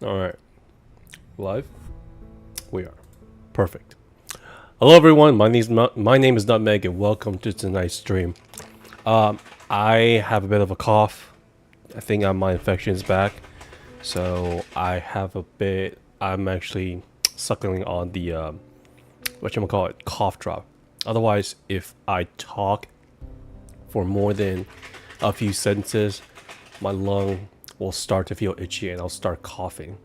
All right, live. We are perfect. Hello, everyone. My name is Nutmeg, and welcome to tonight's stream. I have a bit of a cough. I think my infection is back, so I have a bit. I'm actually suckling on the whatchamacallit, cough drop. Otherwise, if I talk for more than a few sentences, my lung will start to feel itchy and I'll start coughing.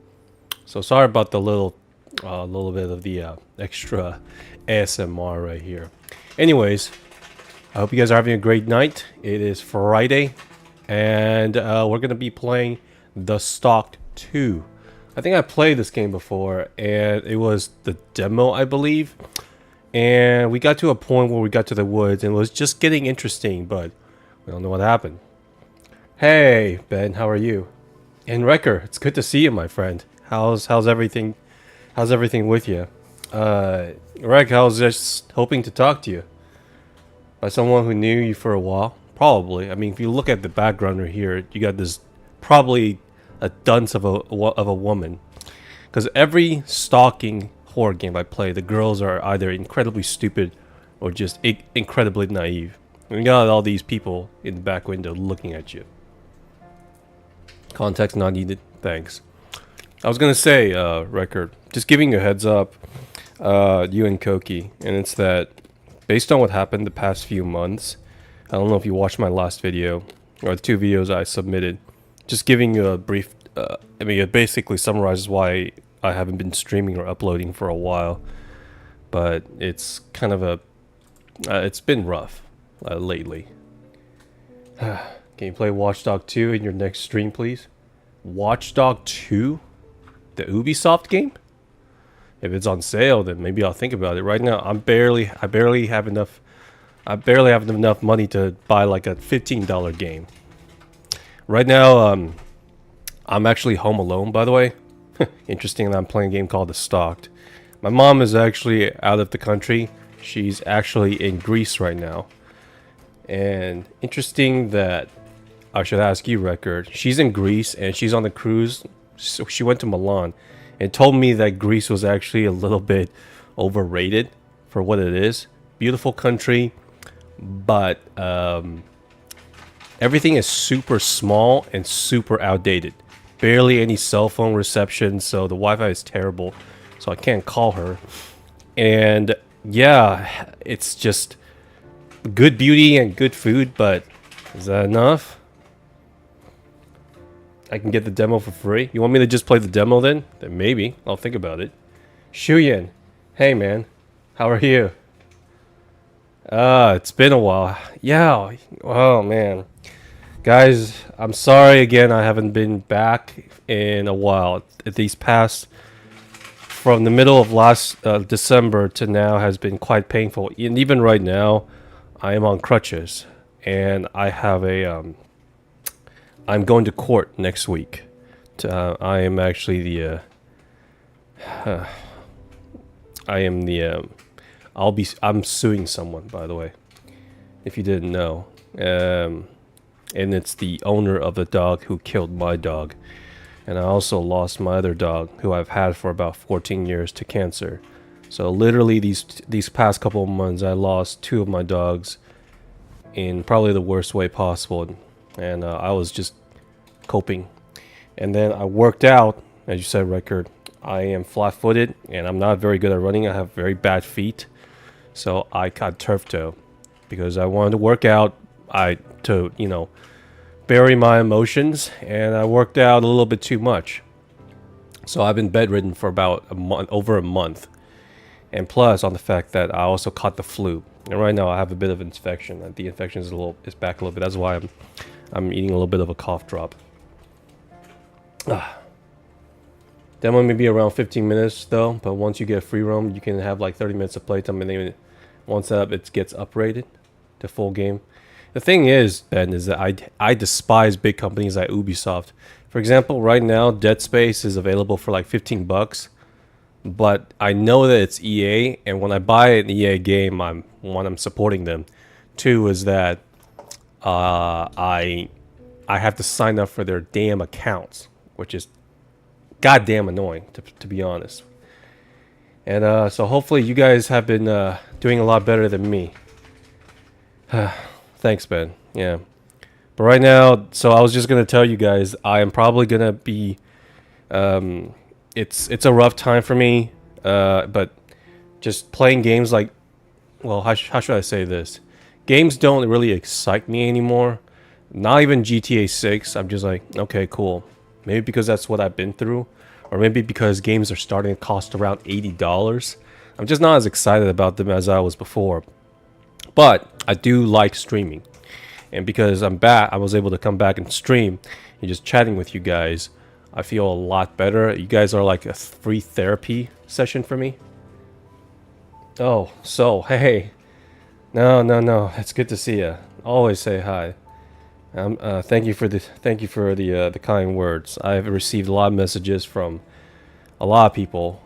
So sorry about the little bit of the extra ASMR right here. Anyways, I hope you guys are having a great night. It is Friday, and we're gonna be playing the Stalked 2. I think I played this game before, and it was the demo, I believe. And we got to a point where we got to the woods, and it was just getting interesting, but we don't know what happened. Hey, Ben, how are you? And Wrecker, it's good to see you, my friend. How's everything? How's everything with you? Wreck, I was just hoping to talk to you. By someone who knew you for a while. Probably. I mean, if you look at the background right here, you got this probably a dunce of a woman. Because every stalking horror game I play, the girls are either incredibly stupid or just incredibly naive. And you got all these people in the back window looking at you. Context not needed. Thanks. I was gonna say, Record, just giving you a heads up, you and Koki, and it's that based on what happened the past few months, I don't know if you watched my last video, or the two videos I submitted, just giving you a brief, it basically summarizes why I haven't been streaming or uploading for a while, but it's kind of it's been rough, lately. Can you play Watch Dog 2 in your next stream, please? Watch Dog 2? The Ubisoft game? If it's on sale, then maybe I'll think about it. Right now, I barely have enough money to buy like a $15 game. Right now, I'm actually home alone, by the way. Interesting that I'm playing a game called The Stalked. My mom is actually out of the country. She's actually in Greece right now. And interesting that I should ask you, Record. She's in Greece and she's on the cruise. So she went to Milan and told me that Greece was actually a little bit overrated for what it is. Beautiful country, but everything is super small and super outdated. Barely any cell phone reception, so the Wi-Fi is terrible, so I can't call her. And yeah, it's just good beauty and good food, but is that enough? I can get the demo for free. You want me to just play the demo then? Then maybe. I'll think about it. Shuyan. Hey man. How are you? It's been a while. Yeah. Oh man. Guys, I'm sorry again I haven't been back in a while. These past from the middle of last December to now has been quite painful. And even right now, I am on crutches and I have I'm going to court next week. I am actually the. I'm suing someone, by the way, if you didn't know. And it's the owner of the dog who killed my dog, and I also lost my other dog, who I've had for about 14 years, to cancer. So literally, these past couple of months, I lost two of my dogs in probably the worst way possible. And I was just coping. And then I worked out, as you said, Record. I am flat-footed, and I'm not very good at running. I have very bad feet. So I got turf toe because I wanted to work out. To bury my emotions, and I worked out a little bit too much. So I've been bedridden for about over a month. And plus, on the fact that I also caught the flu. And right now I have a bit of infection. The infection is back a little bit. That's why I'm eating a little bit of a cough drop. Demo may be around 15 minutes though, but once you get free roam, you can have like 30 minutes of playtime, and then once it gets uprated to full game. The thing is, Ben, is that I despise big companies like Ubisoft. For example, right now Dead Space is available for like $15. But I know that it's EA, and when I buy an EA game, I'm supporting them. Two is that I have to sign up for their damn accounts, which is goddamn annoying, to be honest. And so hopefully you guys have been doing a lot better than me. Thanks, Ben. Yeah. But right now, so I was just gonna tell you guys, I am probably gonna be. It's a rough time for me, but just playing games like, well, how should I say this? Games don't really excite me anymore. Not even GTA 6. I'm just like, okay, cool. Maybe because that's what I've been through, or maybe because games are starting to cost around $80. I'm just not as excited about them as I was before. But I do like streaming. And because I'm back, I was able to come back and stream and just chatting with you guys. I feel a lot better. You guys are like a free therapy session for me. Oh, so hey, no, it's good to see you. Always say hi. Thank you for the kind words. I've received a lot of messages from a lot of people.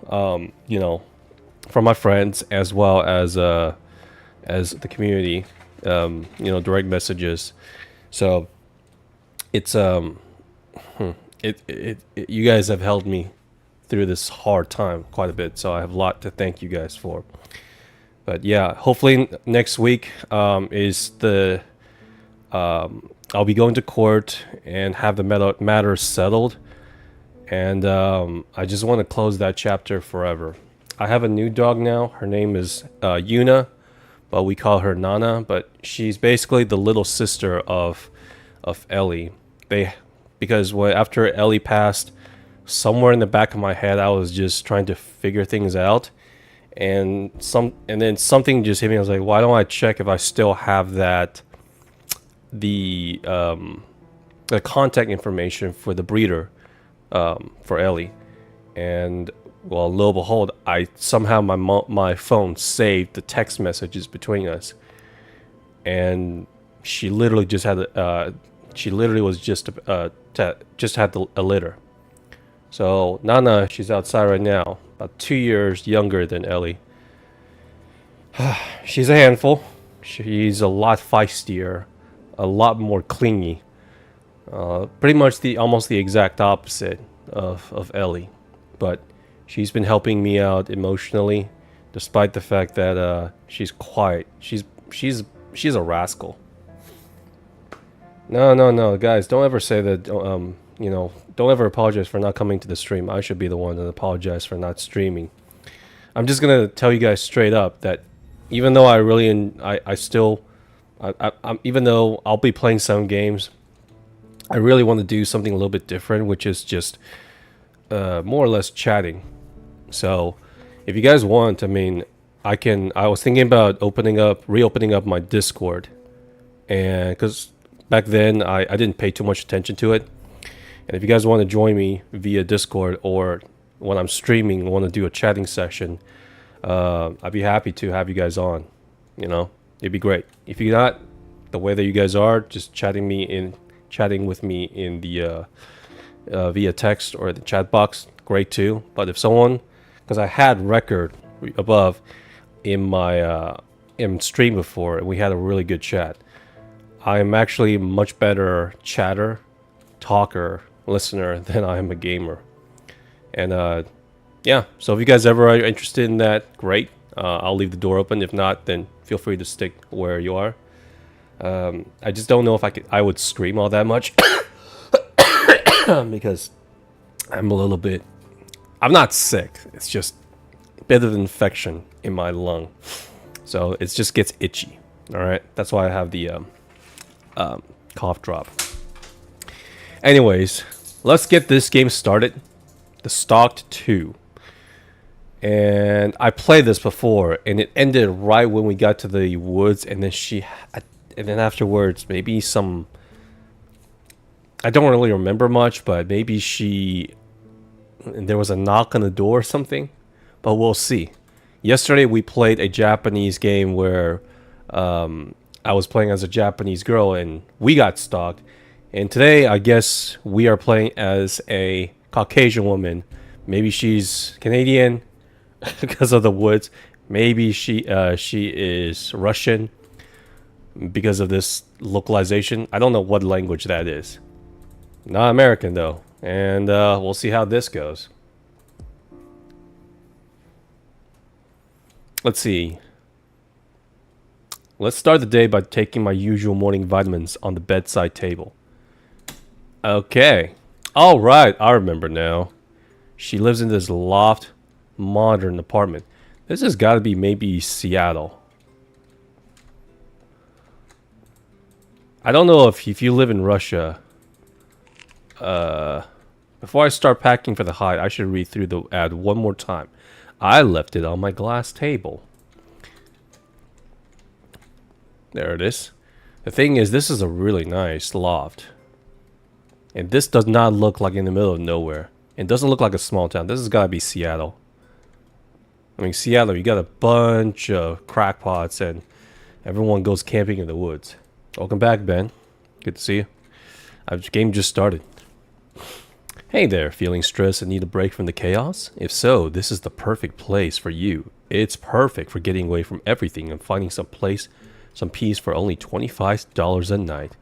You know, from my friends as well as the community. You know, direct messages. So it's you guys have helped me through this hard time quite a bit, so I have a lot to thank you guys for. But yeah, hopefully next week is the I'll be going to court and have the matter settled, and I just want to close that chapter forever. I have a new dog now. Her name is Yuna, but we call her Nana. But she's basically the little sister of Ellie. Because after Ellie passed, somewhere in the back of my head, I was just trying to figure things out, and then something just hit me. I was like, why don't I check if I still have the contact information for the breeder for Ellie? And well, lo and behold, I somehow my phone saved the text messages between us, and she literally just had she literally was just had a litter. So Nana, she's outside right now, about 2 years younger than Ellie. She's a handful. She's a lot feistier, a lot more clingy. Pretty much almost the exact opposite of Ellie, but she's been helping me out emotionally, despite the fact that she's quiet. She's a rascal. No, guys, don't ever say that. You know, don't ever apologize for not coming to the stream. I should be the one to apologize for not streaming. I'm just gonna tell you guys straight up that even though even though I'll be playing some games, I really want to do something a little bit different, which is just more or less chatting. So if you guys want, I mean, I was thinking about reopening up my Discord, and because back then I didn't pay too much attention to it. And if you guys want to join me via Discord, or when I'm streaming want to do a chatting session, I'd be happy to have you guys on. You know, it'd be great. If you're not the way that you guys are, just chatting with me in the via text or the chat box, great too. But if someone, because I had record above in my in stream before, and we had a really good chat. I am actually a much better chatter, talker, listener than I am a gamer. And yeah, so if you guys ever are interested in that, great. I'll leave the door open. If not, then feel free to stick where you are. I just don't know if I would scream all that much because I'm not sick. It's just a bit of infection in my lung, so it just gets itchy. All right, that's why I have the cough drop. Anyways, let's get this game started. The Stalked 2. And I played this before, and it ended right when we got to the woods, and then afterwards, maybe I don't really remember much, but maybe there was a knock on the door or something, but we'll see. Yesterday we played a Japanese game where I was playing as a Japanese girl, and we got stalked. And today, I guess we are playing as a Caucasian woman. Maybe she's Canadian because of the woods. Maybe she is Russian because of this localization. I don't know what language that is. Not American though. And we'll see how this goes. Let's see. Let's start the day by taking my usual morning vitamins on the bedside table. Okay. All right, I remember now. She lives in this loft, modern apartment. This has got to be maybe Seattle. I don't know if you live in Russia. Before I start packing for the hike, I should read through the ad one more time. I left it on my glass table. There it is. The thing is, this is a really nice loft. And this does not look like in the middle of nowhere. It doesn't look like a small town. This has got to be Seattle. I mean, Seattle, you got a bunch of crackpots and everyone goes camping in the woods. Welcome back, Ben. Good to see you. Our game just started. Hey there, feeling stressed and need a break from the chaos? If so, this is the perfect place for you. It's perfect for getting away from everything and finding some peace for only $25 a night.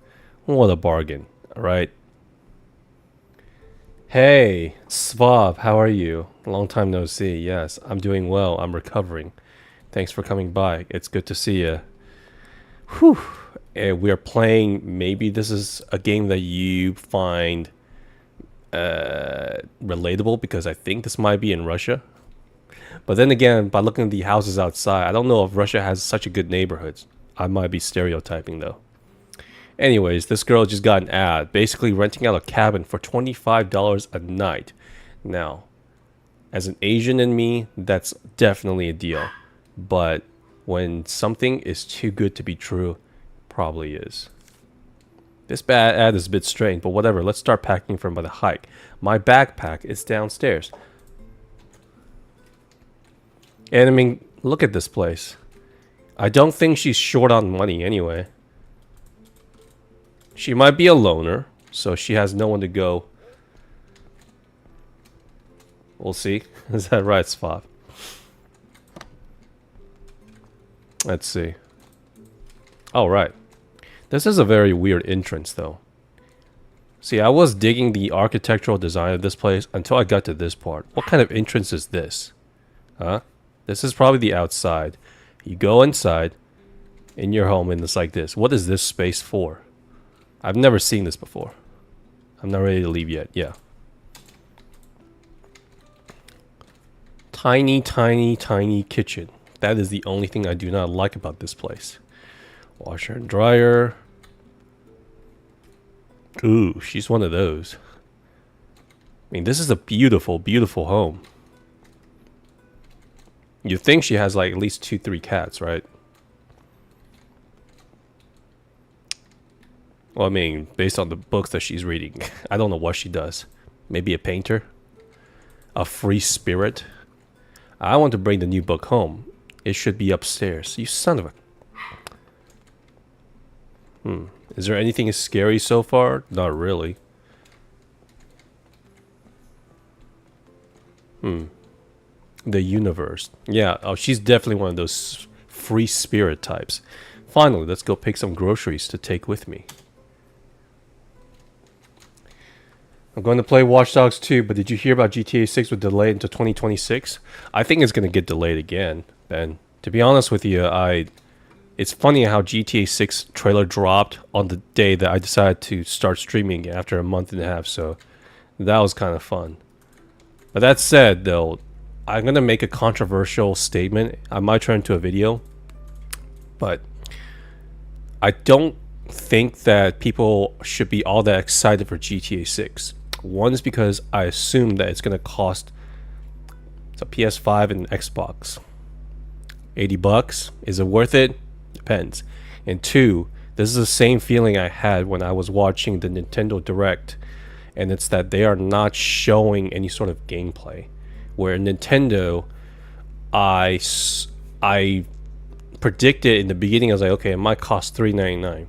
What a bargain, alright? Hey, Svav, how are you? Long time no see. Yes, I'm doing well. I'm recovering. Thanks for coming by. It's good to see you. Whew. And we are playing, maybe this is a game that you find relatable, because I think this might be in Russia. But then again, by looking at the houses outside, I don't know if Russia has such a good neighborhoods. I might be stereotyping though. Anyways, this girl just got an ad, basically renting out a cabin for $25 a night. Now, as an Asian in me, that's definitely a deal. But when something is too good to be true, probably is. This bad ad is a bit strange, but whatever. Let's start packing for the hike. My backpack is downstairs. And I mean, look at this place. I don't think she's short on money anyway. She might be a loner, so she has no one to go. We'll see. Is that right, Svav? Let's see. All right. This is a very weird entrance, though. See, I was digging the architectural design of this place until I got to this part. What kind of entrance is this? Huh? This is probably the outside. You go inside in your home and it's like this. What is this space for? I've never seen this before. I'm not ready to leave yet. Yeah. Tiny, tiny, tiny kitchen. That is the only thing I do not like about this place. Washer and dryer. Ooh, she's one of those. I mean, this is a beautiful, beautiful home. You'd think she has like at least 2-3 cats, right? Well, I mean, based on the books that she's reading, I don't know what she does. Maybe a painter? A free spirit? I want to bring the new book home. It should be upstairs. You son of a... Is there anything scary so far? Not really. The universe. Yeah, oh, she's definitely one of those free spirit types. Finally, let's go pick some groceries to take with me. I'm going to play Watch Dogs 2, but did you hear about GTA 6 with delay into 2026? I think it's going to get delayed again, Ben. To be honest with you, it's funny how GTA 6 trailer dropped on the day that I decided to start streaming after a month and a half, so that was kind of fun. But that said, though, I'm going to make a controversial statement. I might turn into a video, but I don't think that people should be all that excited for GTA 6. One is because I assume that it's going to cost a PS5 and Xbox. $80. Is it worth it? Depends. And two, this is the same feeling I had when I was watching the Nintendo Direct, and it's that they are not showing any sort of gameplay. Where Nintendo, I predicted in the beginning, I was like, okay, it might cost $3.99.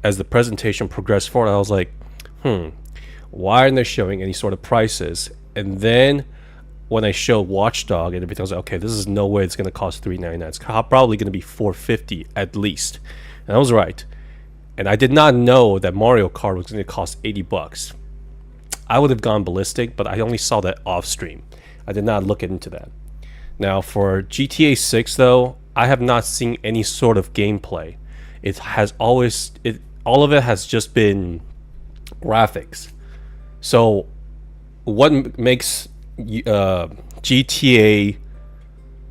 As the presentation progressed forward, I was like, why aren't they showing any sort of prices? And then when I showed Watchdog and everything, I was like, okay, this is no way it's going to cost $3.99. It's probably going to be $4.50 at least. And I was right. and I did not know that Mario Kart was going to cost $80. I would have gone ballistic, but I only saw that off stream. I did not look into that. Now for GTA 6 though, I have not seen any sort of gameplay. All of it has just been graphics. So what makes GTA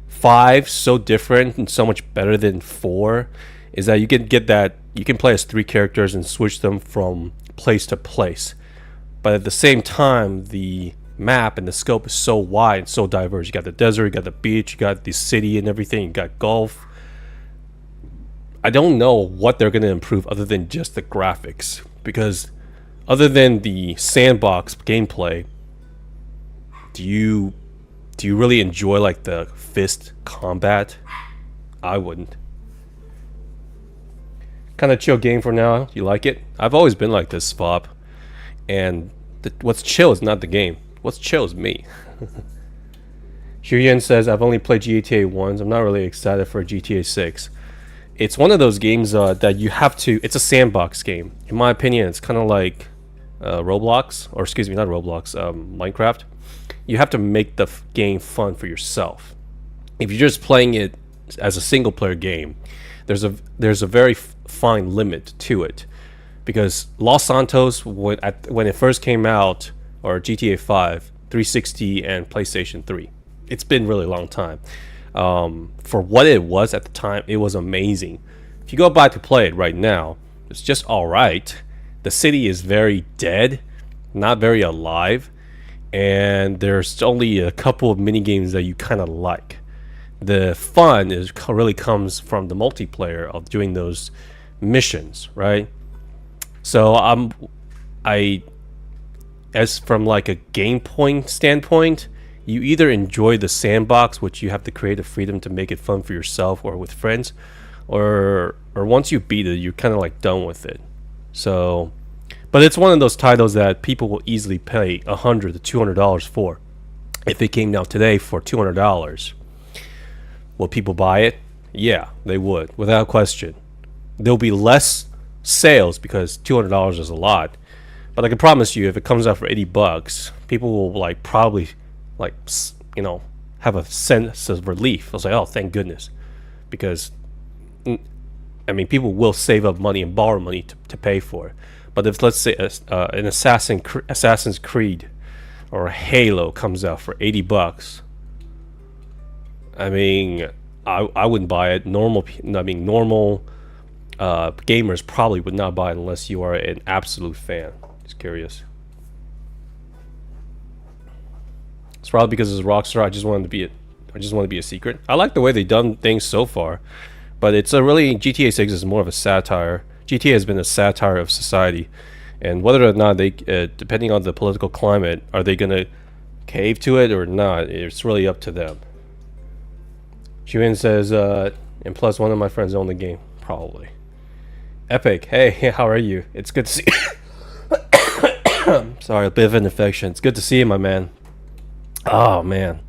5 so different and so much better than 4 is that you can play as 3 characters and switch them from place to place. But at the same time, the map and the scope is so wide and so diverse. You got the desert, you got the beach, you got the city and everything, you got golf. I don't know what they're going to improve other than just the graphics, because other than the sandbox gameplay, do you really enjoy like the fist combat? I wouldn't. Kind of chill game for now. You like it? I've always been like this, Bob. And what's chill is not the game. What's chill is me. Xuyen says, I've only played GTA once. I'm not really excited for GTA 6. It's one of those games that you have to... It's a sandbox game. In my opinion, it's kind of like Roblox. Or excuse me, not Roblox. Minecraft. You have to make the game fun for yourself. If you're just playing it as a single player game, there's a very fine limit to it. Because Los Santos, when it first came out, or GTA 5, 360 and PlayStation 3, it's been really long time. For what it was at the time, it was amazing. If you go back to play it right now, it's just alright. The city is very dead, not very alive, and there's only a couple of mini games that you kind of like. The fun really comes from the multiplayer of doing those missions, right? So as from like a game point standpoint, you either enjoy the sandbox, which you have the creative freedom to make it fun for yourself or with friends, or once you beat it, you're kind of like done with it. So, but it's one of those titles that people will easily pay $100 to $200 for. If it came out today for $200, will people buy it? Yeah, they would, without question. There'll be less sales because $200 is a lot, but I can promise you, if it comes out for $80, people will probably have a sense of relief. They'll say, "Oh, thank goodness," because people will save up money and borrow money to pay for it. But if, let's say, an Assassin's Creed or a Halo comes out for $80, I wouldn't buy it. Normal gamers probably would not buy it unless you are an absolute fan. Just curious. It's probably because it's Rockstar. I just want to be a secret. I like the way they've done things so far, but it's GTA 6 is more of a satire. GTA has been a satire of society, and whether or not they, depending on the political climate, are they gonna cave to it or not? It's really up to them. Julian says, and plus one of my friends own the game, probably. Epic, hey, how are you? It's good to see sorry, a bit of an infection. It's good to see you, my man. Oh man,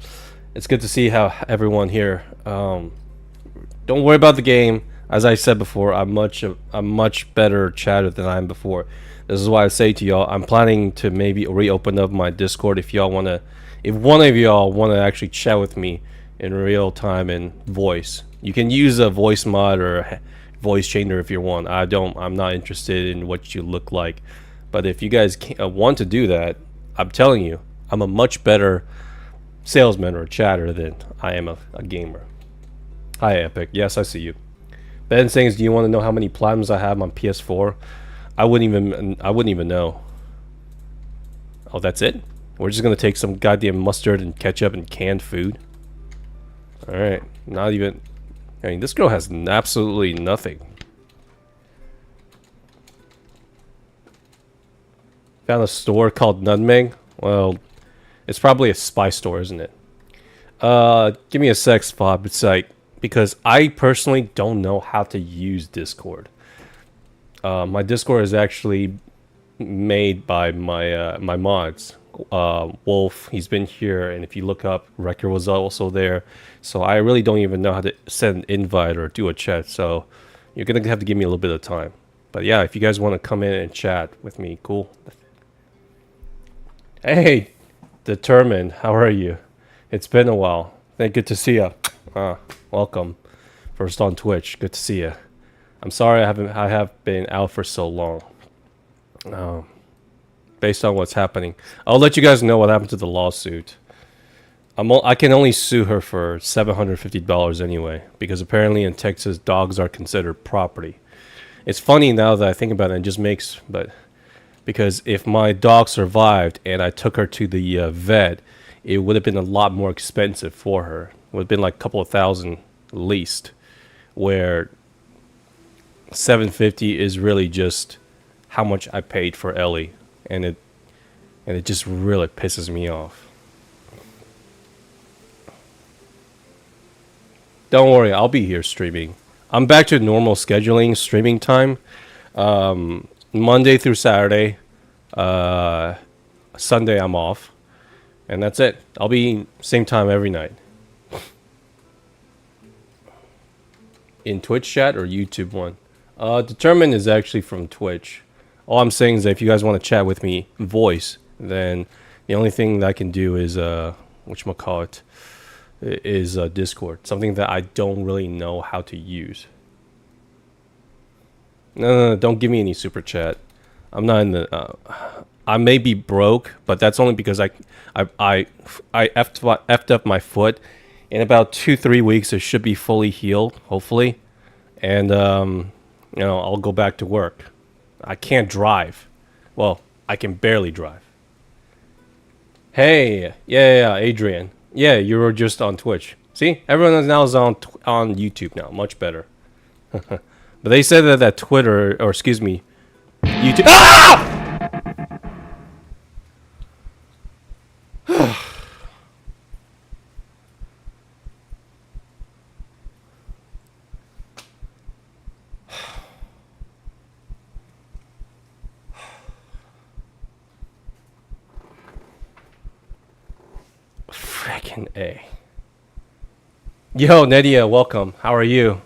it's good to see how everyone here. Don't worry about the game. As I said before, I'm much better chatter than I am before. This is why I say to y'all, I'm planning to maybe reopen up my Discord if one of y'all wanna actually chat with me in real time and voice. You can use a voice mod or a voice changer if you want. I'm not interested in what you look like. But if you guys want to do that, I'm telling you, I'm a much better salesman or chatter than I am a gamer. Hi Epic, yes, I see you. Ben saying, do you want to know how many platinums I have on PS4? I wouldn't even know. Oh, that's it? We're just gonna take some goddamn mustard and ketchup and canned food. Alright, not even... this girl has absolutely nothing. Found a store called Nutmeg. Well, it's probably a spy store, isn't it? Give me a sec, Bob. It's because I personally don't know how to use Discord. My Discord is actually made by my mods. Wolf, he's been here, and if you look up, Wrecker was also there. So I really don't even know how to send an invite or do a chat. So you're gonna have to give me a little bit of time. But yeah, if you guys want to come in and chat with me, cool. Hey, Determined, how are you? It's been a while. Good to see you. Welcome. First on Twitch. Good to see you. I'm sorry I have been out for so long. Based on what's happening, I'll let you guys know what happened to the lawsuit. I can only sue her for $750 anyway, because apparently in Texas dogs are considered property. It's funny now that I think about it. Because if my dog survived and I took her to the vet, it would have been a lot more expensive for her. It would have been like a couple of thousand at least, where 750 is really just how much I paid for Ellie, and it just really pisses me off. Don't worry, I'll be here streaming. I'm back to normal scheduling, streaming time. Monday through Saturday. Sunday I'm off. And that's it. I'll be same time every night. In Twitch chat or YouTube one? Determined is actually from Twitch. All I'm saying is that if you guys want to chat with me voice, then the only thing that I can do is whatchamacallit, is Discord. Something that I don't really know how to use. No, don't give me any super chat. I'm not in the. I may be broke, but that's only because I effed up my foot. In about 2-3 weeks, it should be fully healed, hopefully, and I'll go back to work. I can't drive. Well, I can barely drive. Hey, yeah, Adrian. Yeah, you were just on Twitch. See, everyone now is on YouTube now. Much better. But they said that Twitter, or excuse me, YouTube. Ah! Frickin' A. Yo, Nadia, welcome. How are you?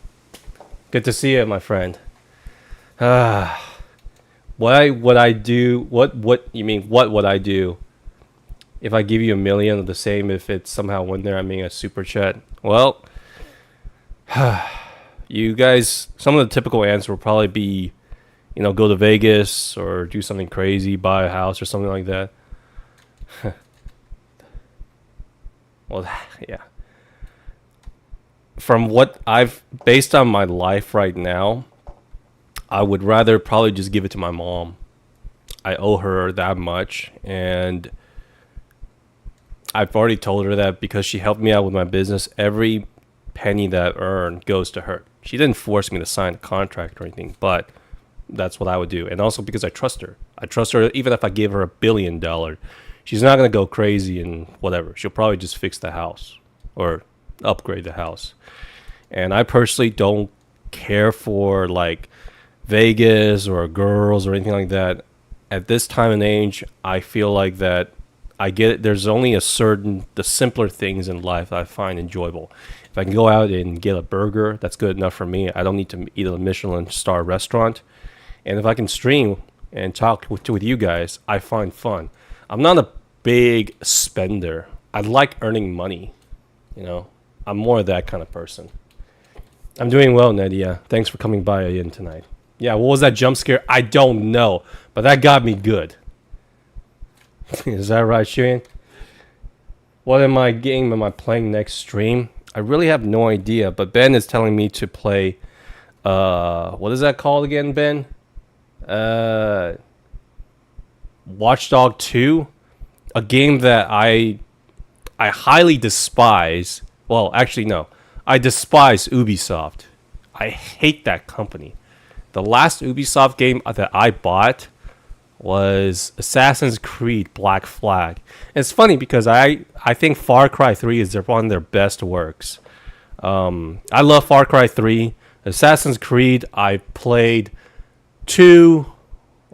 Good to see you, my friend. What would I do? What would I do if I give you $1 million of the same if it somehow went there? I mean, a super chat. Well, you guys, some of the typical answer will probably be, go to Vegas or do something crazy, buy a house or something like that. Well, yeah. From what based on my life right now, I would rather probably just give it to my mom. I owe her that much, and I've already told her that because she helped me out with my business, every penny that I earn goes to her. She didn't force me to sign a contract or anything, but that's what I would do. And also because I trust her. I trust her even if I give her $1 billion. She's not going to go crazy and whatever. She'll probably just fix the house or upgrade the house. And I personally don't care for like Vegas or girls or anything like that. At this time and age, I feel like that I get it. There's only the simpler things in life that I find enjoyable. If I can go out and get a burger, that's good enough for me. I don't need to eat at a Michelin star restaurant. And if I can stream and talk with you guys, I find fun. I'm not a big spender. I like earning money. I'm more of that kind of person. I'm doing well, Nadia. Thanks for coming by in tonight. Yeah, what was that jump scare? I don't know, but that got me good. Is that right, Shuyan? What game am I playing next stream? I really have no idea, but Ben is telling me to play, what is that called again, Ben? Watchdog 2, a game that I highly despise. Well, actually, no. I despise Ubisoft. I hate that company. The last Ubisoft game that I bought was Assassin's Creed Black Flag. And it's funny because I think Far Cry 3 is one of their best works. I love Far Cry 3. Assassin's Creed, I played 2,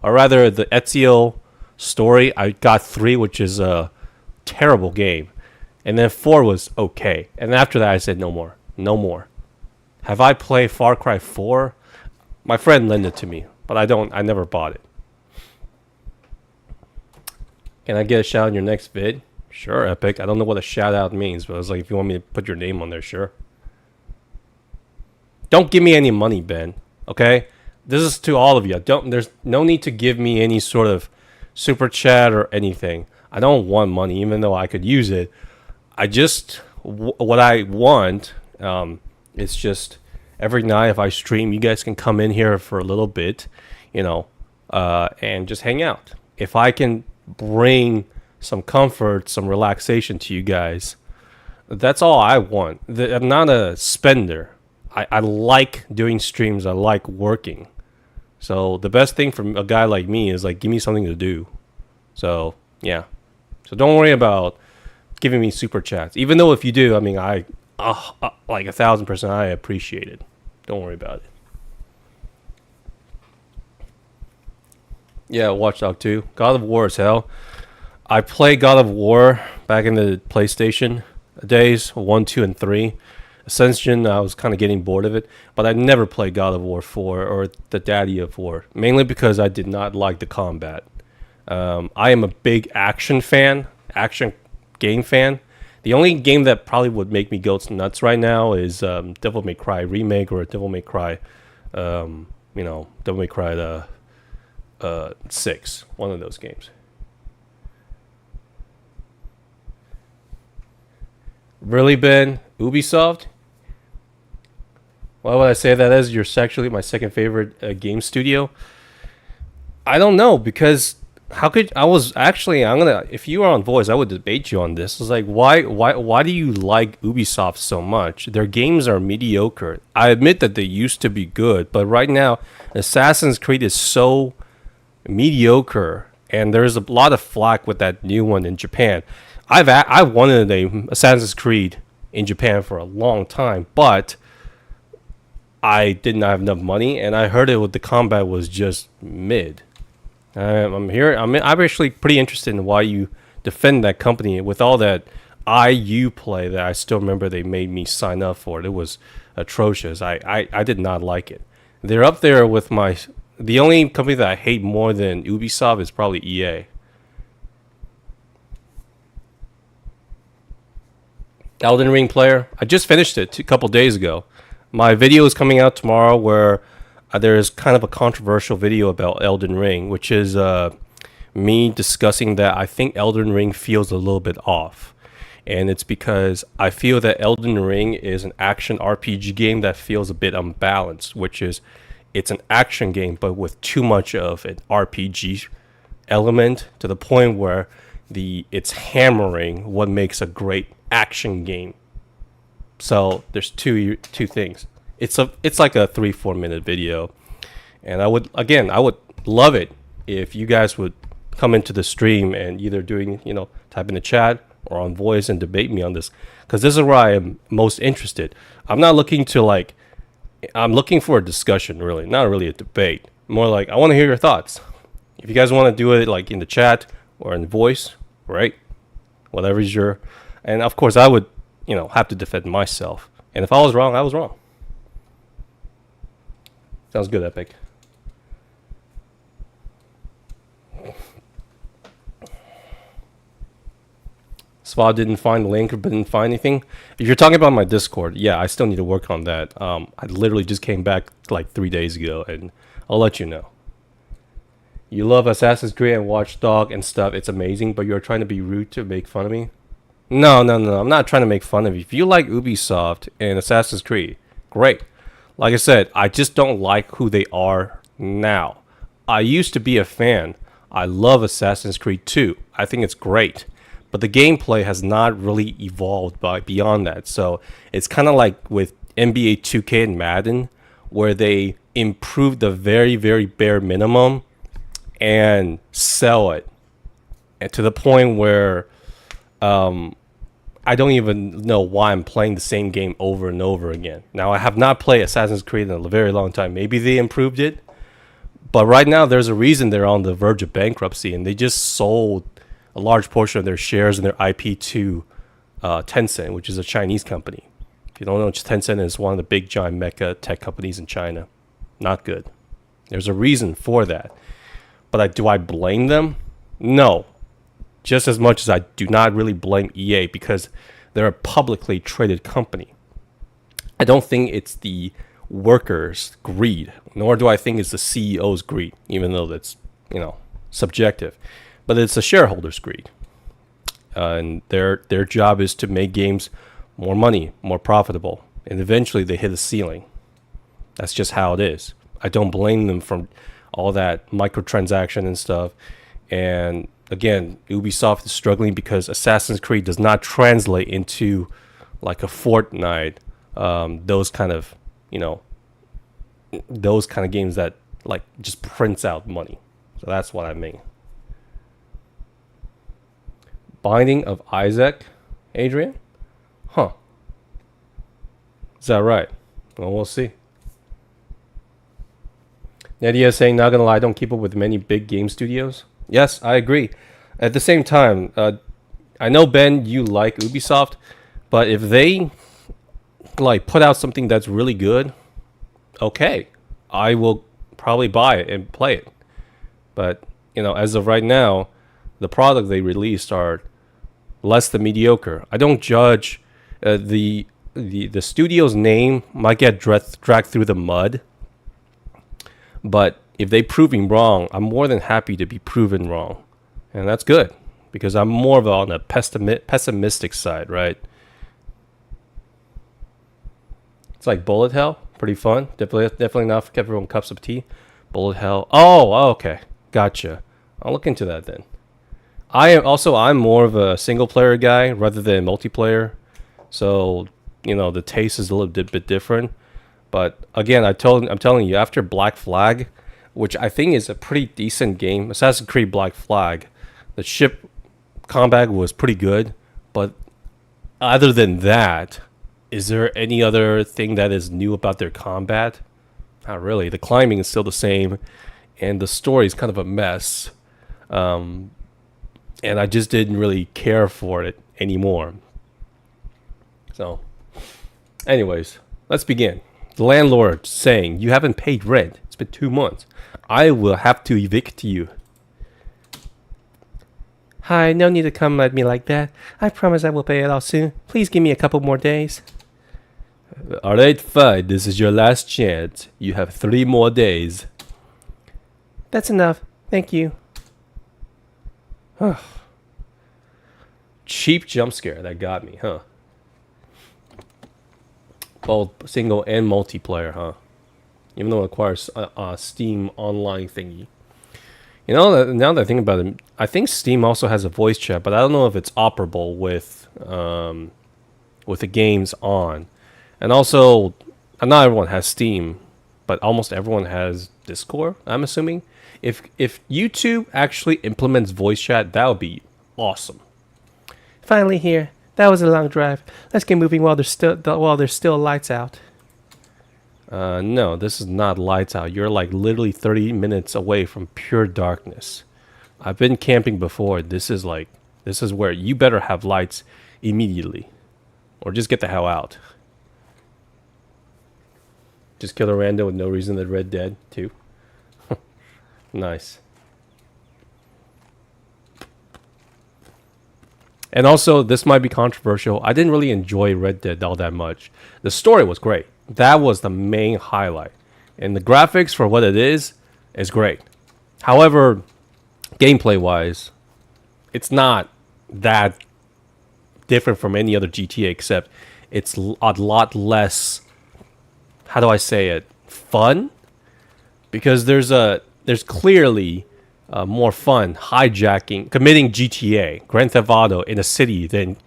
or rather the Ezio story. I got 3, which is a terrible game. And then 4 was okay. And after that, I said no more. No more. Have I played Far Cry 4? My friend lent it to me. but I never bought it. Can I get a shout out in your next vid? Sure, Epic. I don't know what a shout out means, but it's like if you want me to put your name on there, sure. Don't give me any money, Ben. Okay? This is to all of you. There's no need to give me any sort of super chat or anything. I don't want money, even though I could use it. I just what I want is just every night if I stream, you guys can come in here for a little bit, and just hang out. If I can bring some comfort, some relaxation to you guys, that's all I want. I'm not a spender. I like doing streams. I like working. So the best thing for a guy like me is like, give me something to do. So yeah. So don't worry about giving me super chats. Even though if you do, I mean, like 1,000%, I appreciate it. Don't worry about it. Yeah, Watch Dogs 2. God of War is hell. I played God of War back in the PlayStation days, 1, 2, and 3. Ascension, I was kind of getting bored of it, but I never played God of War 4 or the Daddy of War, mainly because I did not like the combat. I am a big action game fan. The only game that probably would make me go nuts right now is Devil May Cry Remake or Devil May Cry, Devil May Cry 6, one of those games. Really, Ben? Ubisoft? Why would I say that as you're actually my second favorite game studio? I don't know, because how could if you were on Voice, I would debate you on this. It's like why do you like Ubisoft so much? Their games are mediocre. I admit that they used to be good, but right now Assassin's Creed is so mediocre, and there's a lot of flack with that new one in Japan. I wanted a Assassin's Creed in Japan for a long time, but I did not have enough money, and I heard the combat was just mid. I'm actually pretty interested in why you defend that company with all that IU play that I still remember they made me sign up for. It was atrocious. I did not like it. They're up there with the only company that I hate more than Ubisoft is probably EA. Elden Ring player. I just finished it a couple days ago. My video is coming out tomorrow where there's kind of a controversial video about Elden Ring, which is me discussing that I think Elden Ring feels a little bit off. And it's because I feel that Elden Ring is an action RPG game that feels a bit unbalanced, which is it's an action game but with too much of an RPG element to the point where it's hammering what makes a great action game. So there's two things. It's like a 3-4 minute video, and I would love it if you guys would come into the stream and either type in the chat or on Voice and debate me on this, because this is where I am most interested. I'm not looking to I'm looking for a discussion, really, not really a debate. More like I want to hear your thoughts. If you guys want to do it like in the chat or in Voice, right? Whatever is and of course I would have to defend myself. And if I was wrong, I was wrong. Sounds good, Epic. Sva didn't find the link, but didn't find anything. If you're talking about my Discord, yeah, I still need to work on that. I literally just came back like 3 days ago, and I'll let you know. You love Assassin's Creed and Watch Dogs and stuff. It's amazing, but you're trying to be rude to make fun of me? No. I'm not trying to make fun of you. If you like Ubisoft and Assassin's Creed, great. Like I said, I just don't like who they are now. I used to be a fan. I love Assassin's Creed 2. I think it's great. But the gameplay has not really evolved beyond that. So it's kind of like with NBA 2K and Madden, where they improve the very, very bare minimum and sell it. And to the point where I don't even know why I'm playing the same game over and over again. Now, I have not played Assassin's Creed in a very long time. Maybe they improved it. But right now, there's a reason they're on the verge of bankruptcy. And they just sold a large portion of their shares and their IP to Tencent, which is a Chinese company. If you don't know, Tencent is one of the big, giant mecha tech companies in China. Not good. There's a reason for that. But do I blame them? No. Just as much as I do not really blame EA because they're a publicly traded company. I don't think it's the workers' greed, nor do I think it's the CEO's greed, even though that's, subjective. But it's the shareholders' greed. And their job is to make games more money, more profitable. And eventually they hit a ceiling. That's just how it is. I don't blame them for all that microtransaction and stuff. And again, Ubisoft is struggling because Assassin's Creed does not translate into like a Fortnite, those kind of games that like just prints out money. So that's what I mean. Binding of Isaac, Adrian? Huh. Is that right? Well, we'll see. Nadia saying, not gonna lie, I don't keep up with many big game studios. Yes, I agree. At the same time, I know, Ben, you like Ubisoft, but if they like put out something that's really good, okay, I will probably buy it and play it. But, as of right now, the product they released are less than mediocre. I don't judge the studio's name might get dragged through the mud, but if they prove me wrong, I'm more than happy to be proven wrong, and that's good because I'm more of on the pessimistic side, right? It's like Bullet Hell, pretty fun. Definitely not for everyone cups of tea. Bullet Hell. Oh, okay, gotcha. I'll look into that then. I'm more of a single player guy rather than multiplayer, so the taste is a little bit different. But again, I'm telling you, after Black Flag, which I think is a pretty decent game, Assassin's Creed Black Flag, the ship combat was pretty good. But other than that, is there any other thing that is new about their combat? Not really. The climbing is still the same, and the story is kind of a mess. And I just didn't really care for it anymore. So, anyways, let's begin. The landlord saying, you haven't paid rent. It's been 2 months. I will have to evict you. Hi, no need to come at me like that. I promise I will pay it all soon. Please give me a couple more days. Alright, fine. This is your last chance. You have 3 more days. That's enough. Thank you. Cheap jump scare. That got me, huh? Both single and multiplayer, huh? Even though it requires a Steam online thingy. Now that I think about it, I think Steam also has a voice chat, but I don't know if it's operable with the games on. And also, not everyone has Steam, but almost everyone has Discord, I'm assuming. If YouTube actually implements voice chat, that would be awesome. Finally here. That was a long drive. Let's get moving while there's still lights out. No, this is not lights out. You're like literally 30 minutes away from pure darkness. I've been camping before. This is where you better have lights immediately, or just get the hell out. Just kill a rando with no reason that Red Dead 2. Nice. And also, this might be controversial. I didn't really enjoy Red Dead all that much. The story was great. That was the main highlight. And the graphics, for what it is great. However, gameplay-wise, it's not that different from any other GTA, except it's a lot less, how do I say it, fun? Because there's clearly more fun committing GTA, Grand Theft Auto in a city than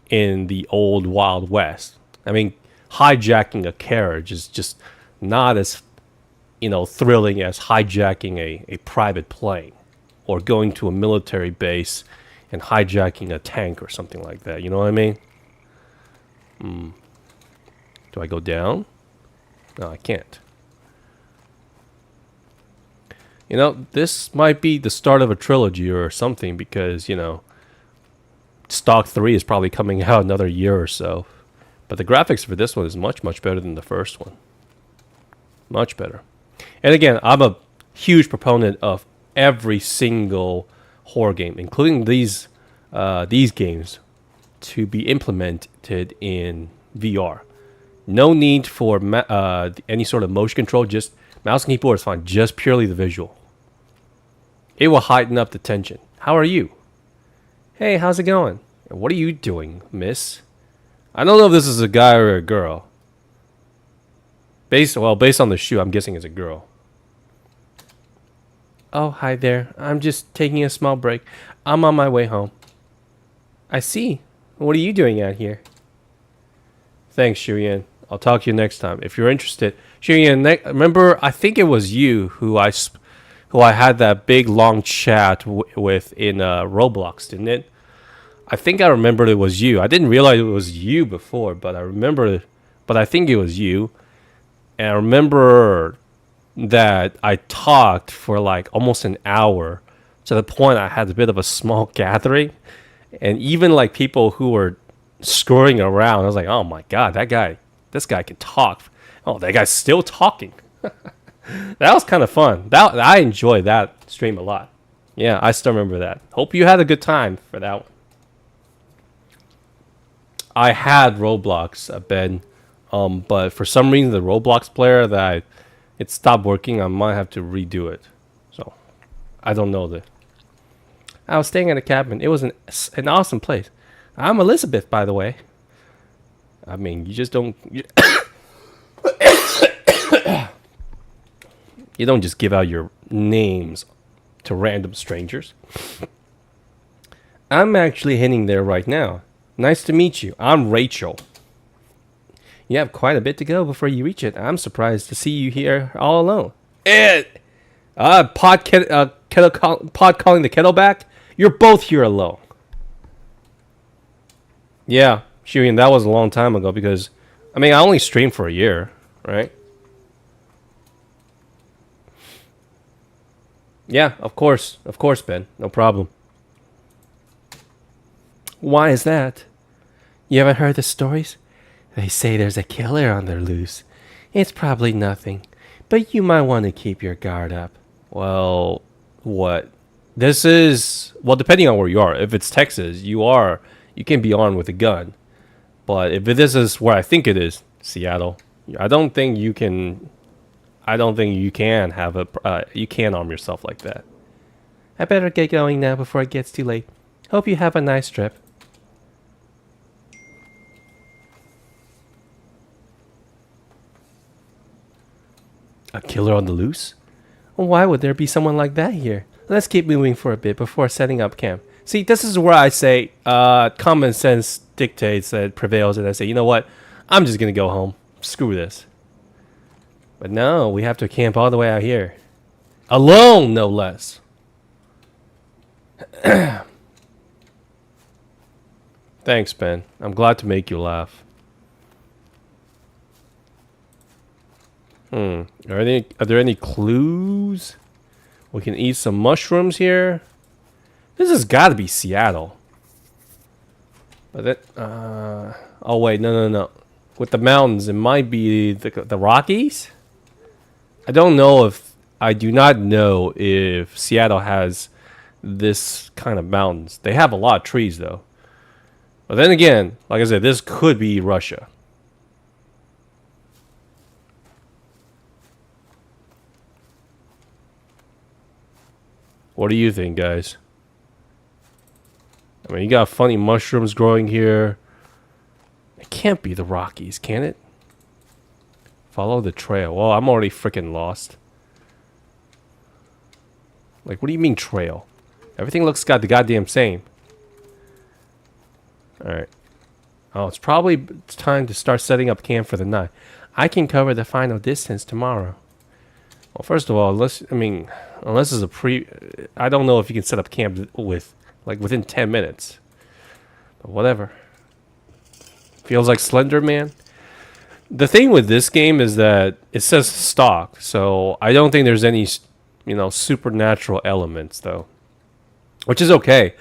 in the old Wild West. I mean, hijacking a carriage is just not as, thrilling as hijacking a private plane or going to a military base and hijacking a tank or something like that. You know what I mean? Do I go down? No, I can't. This might be the start of a trilogy or something because, Stalked 3 is probably coming out another year or so. But the graphics for this one is much, much better than the first one. Much better. And again, I'm a huge proponent of every single horror game, including these games, to be implemented in VR. No need for any sort of motion control. Just mouse and keyboard is fine. Just purely the visual. It will heighten up the tension. How are you? Hey, how's it going? What are you doing, miss? I don't know if this is a guy or a girl. Based on the shoe, I'm guessing it's a girl. Oh, hi there. I'm just taking a small break. I'm on my way home. I see. What are you doing out here? Thanks, Shuyan. I'll talk to you next time. If you're interested. Shuyan, remember, I think it was you who I had that big, long chat with in Roblox, didn't it? I think I remembered it was you. I didn't realize it was you before, but I think it was you. And I remember that I talked for like almost an hour, to the point I had a bit of a small gathering. And even like people who were screwing around, I was like, oh my god, this guy can talk. Oh, that guy's still talking. That was kind of fun. I enjoyed that stream a lot. Yeah, I still remember that. Hope you had a good time for that one. I had Roblox, Ben, but for some reason the Roblox player it stopped working. I might have to redo it. So I don't know. I was staying at a cabin. It was an awesome place. I'm Elizabeth, by the way. I mean, you just don't... You don't just give out your names to random strangers. I'm actually heading there right now. Nice to meet you. I'm Rachel. You have quite a bit to go before you reach it. I'm surprised to see you here all alone. Pod calling the kettle back? You're both here alone. Yeah, Shuyan, that was a long time ago because, I mean, I only streamed for a year, right? Yeah, of course, Ben. No problem. Why is that? You haven't heard the stories? They say there's a killer on the loose. It's probably nothing, but you might want to keep your guard up. Well, what? Depending on where you are. If it's Texas, you can be armed with a gun. But if this is where I think it is, Seattle, I don't think you can you can arm yourself like that. I better get going now before it gets too late. Hope you have a nice trip. A killer on the loose? Why would there be someone like that here? Let's keep moving for a bit before setting up camp. See, this is where I say common sense dictates that prevails, and I say, you know what? I'm just going to go home. Screw this. But no, we have to camp all the way out here. Alone, no less. Thanks, Ben. I'm glad to make you laugh. Are there any clues? We can eat some mushrooms here. This has got to be Seattle. But that, oh wait, no. With the mountains, it might be the Rockies. I do not know if Seattle has this kind of mountains. They have a lot of trees though. But then again, like I said, this could be Russia. What do you think, guys? I mean, you got funny mushrooms growing here. It can't be the Rockies, can it? Follow the trail. Well, I'm already freaking lost. Like, what do you mean trail? Everything looks the goddamn same. Alright. Oh, it's probably time to start setting up camp for the night. I can cover the final distance tomorrow. Well, first of all, unless it's I don't know if you can set up camp within 10 minutes. But whatever. Feels like Slender Man. The thing with this game is that it says stock, so I don't think there's any, supernatural elements though, which is okay.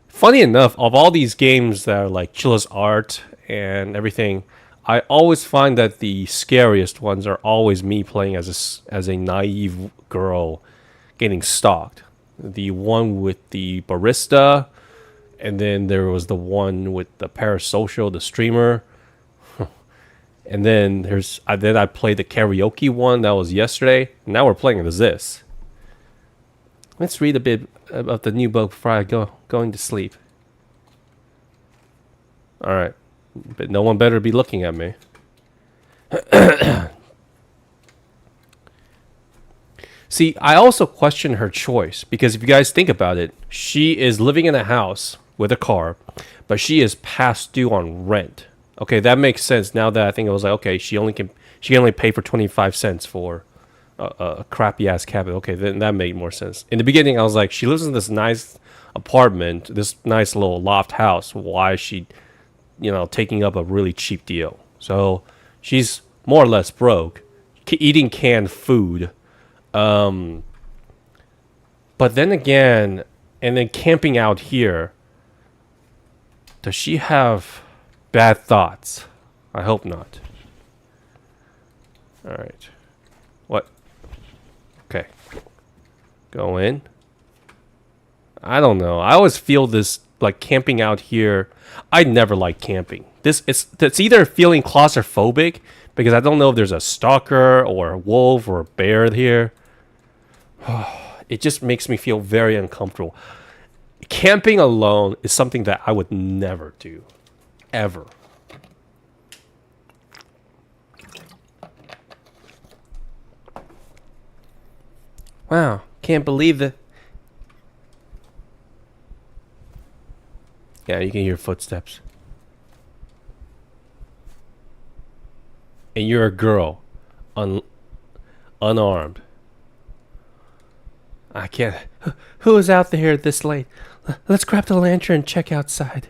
Funny enough, of all these games that are like Chilla's Art and everything, I always find that the scariest ones are always me playing as a naive girl getting stalked. The one with the barista, and then there was the one with the parasocial, the streamer. And then I played the karaoke one that was yesterday. Now we're playing this. Let's read a bit about the new book before I going to sleep. All right, but no one better be looking at me. See, I also question her choice because if you guys think about it, she is living in a house with a car, but she is past due on rent. Okay, that makes sense now that I think it was like, okay, she can only pay for 25 cents for a crappy ass cabin. Okay, then that made more sense. In the beginning, I was like, she lives in this nice apartment, this nice little loft house. Why is she, taking up a really cheap deal? So she's more or less broke, eating canned food. But then again, and then camping out here, does she have bad thoughts? I hope not. All right. What? Okay. Go in. I don't know. I always feel this like camping out here. I never like camping. It's either feeling claustrophobic because I don't know if there's a stalker or a wolf or a bear here. It just makes me feel very uncomfortable. Camping alone is something that I would never do. Ever. Wow. Can't believe it. Yeah, you can hear footsteps. And you're a girl. Unarmed. I can't. Who is out there this late? Let's grab the lantern and check outside.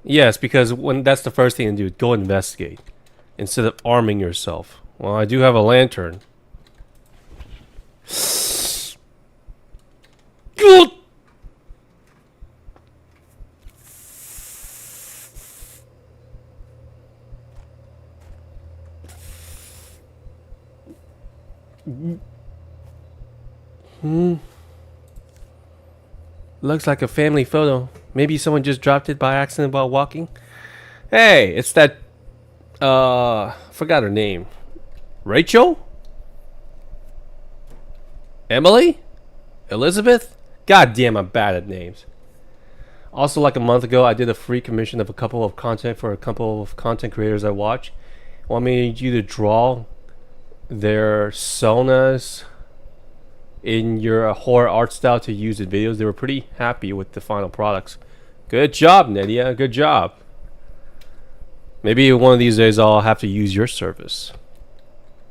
Yes, because when that's the first thing to do, go investigate instead of arming yourself. Well, I do have a lantern. Looks like a family photo. Maybe someone just dropped it by accident while walking. Hey, it's that forgot her name. Rachel? Emily? Elizabeth? God damn, I'm bad at names. Also, like a month ago, I did a free commission of a couple of content for a couple of content creators I watch. Want me you to draw their personas in your horror art style to use in videos. They were pretty happy with the final products. Good job, Nydia. Good job. Maybe one of these days I'll have to use your service.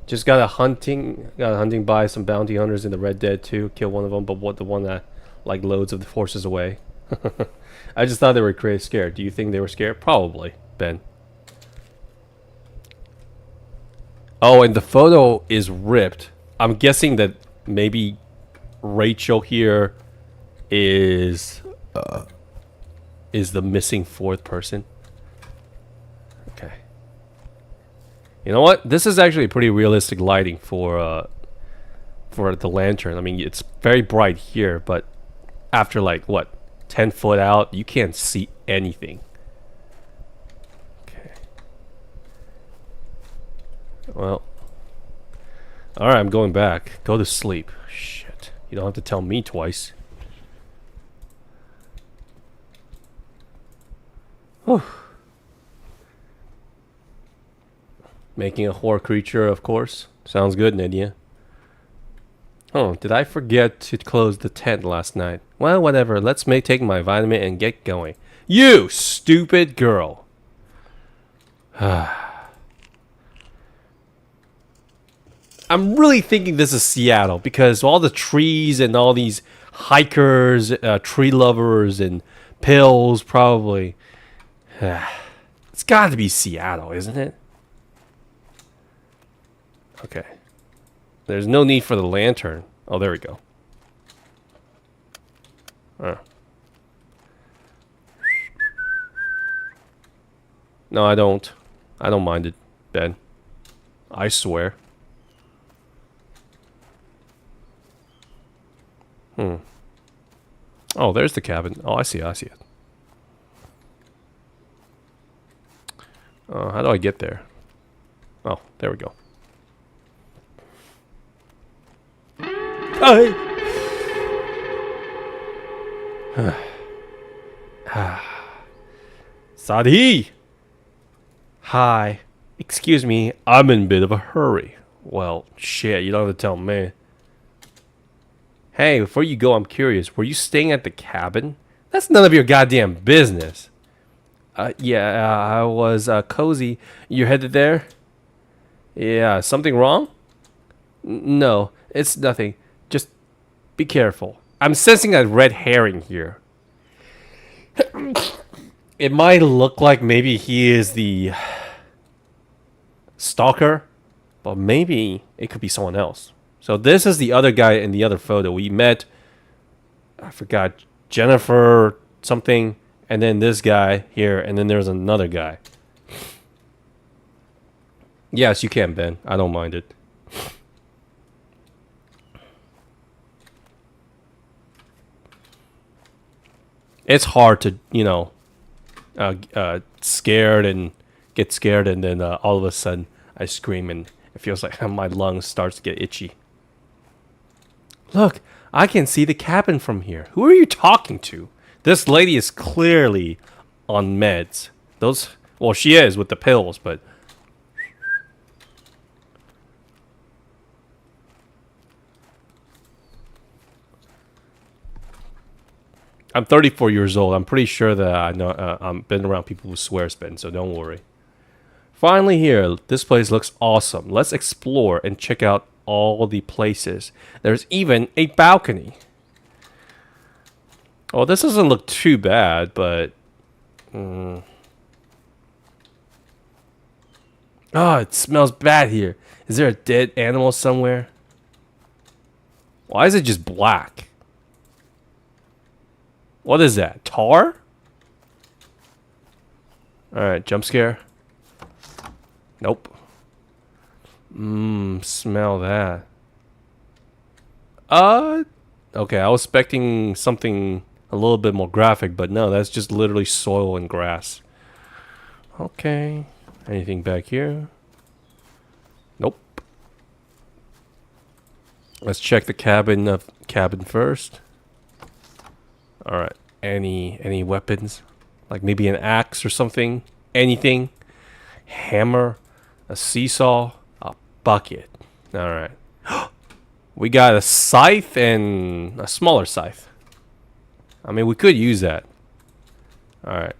Just got a hunting by some bounty hunters in the Red Dead 2. Kill one of them, but the one that like loads of the forces away. I just thought they were crazy scared. Do you think they were scared? Probably, Ben. Oh, and the photo is ripped. I'm guessing that maybe Rachel here is the missing fourth person. Okay. You know what? This is actually pretty realistic lighting for the lantern. I mean, it's very bright here, but after like what, 10 foot out, you can't see anything. Okay. Well. Alright, I'm going back. Go to sleep. Shit. You don't have to tell me twice. Whew. Making a horror creature, of course. Sounds good, Nydia. Oh, did I forget to close the tent last night? Well, whatever. Let's take my vitamin and get going. You stupid girl. I'm really thinking this is Seattle because all the trees and all these hikers, tree lovers, and pills probably. It's got to be Seattle, isn't it? Okay. There's no need for the lantern. Oh, there we go. No, I don't. I don't mind it, Ben. I swear. Oh, there's the cabin. Oh, I see it. I see it. How do I get there? Oh, there we go. Hey! Sadi! Hi. Excuse me, I'm in a bit of a hurry. Well, shit, you don't have to tell me. Hey, before you go, I'm curious. Were you staying at the cabin? That's none of your goddamn business. Yeah, I was, cozy. You're headed there? Yeah, something wrong? No, it's nothing. Just be careful. I'm sensing a red herring here. It might look like maybe he is the stalker, but maybe it could be someone else. So this is the other guy in the other photo. We met, I forgot, Jennifer something, and then this guy here, and then there's another guy. Yes, you can, Ben. I don't mind it. It's hard to, you know, scared and get scared, and then all of a sudden I scream, and it feels like my lungs starts to get itchy. Look, I can see the cabin from here. Who are you talking to? This lady is clearly on meds. Those, well, she is with the pills, but I'm 34 years old. I'm pretty sure that I know I've been around people who swear spin, so don't worry. Finally here, this place looks awesome. Let's explore and check out all the places. There's even a balcony. Oh, this doesn't look too bad, but... Oh, it smells bad here. Is there a dead animal somewhere? Why is it just black? What is that? Tar? Alright, jump scare. Nope. Smell that. Okay, I was expecting something a little bit more graphic, but no, that's just literally soil and grass. Okay. Anything back here? Nope. Let's check the cabin first. Alright. Any weapons? Like maybe an axe or something? Anything? Hammer? A seesaw? A bucket. Alright. We got a scythe and a smaller scythe. I mean, we could use that. Alright.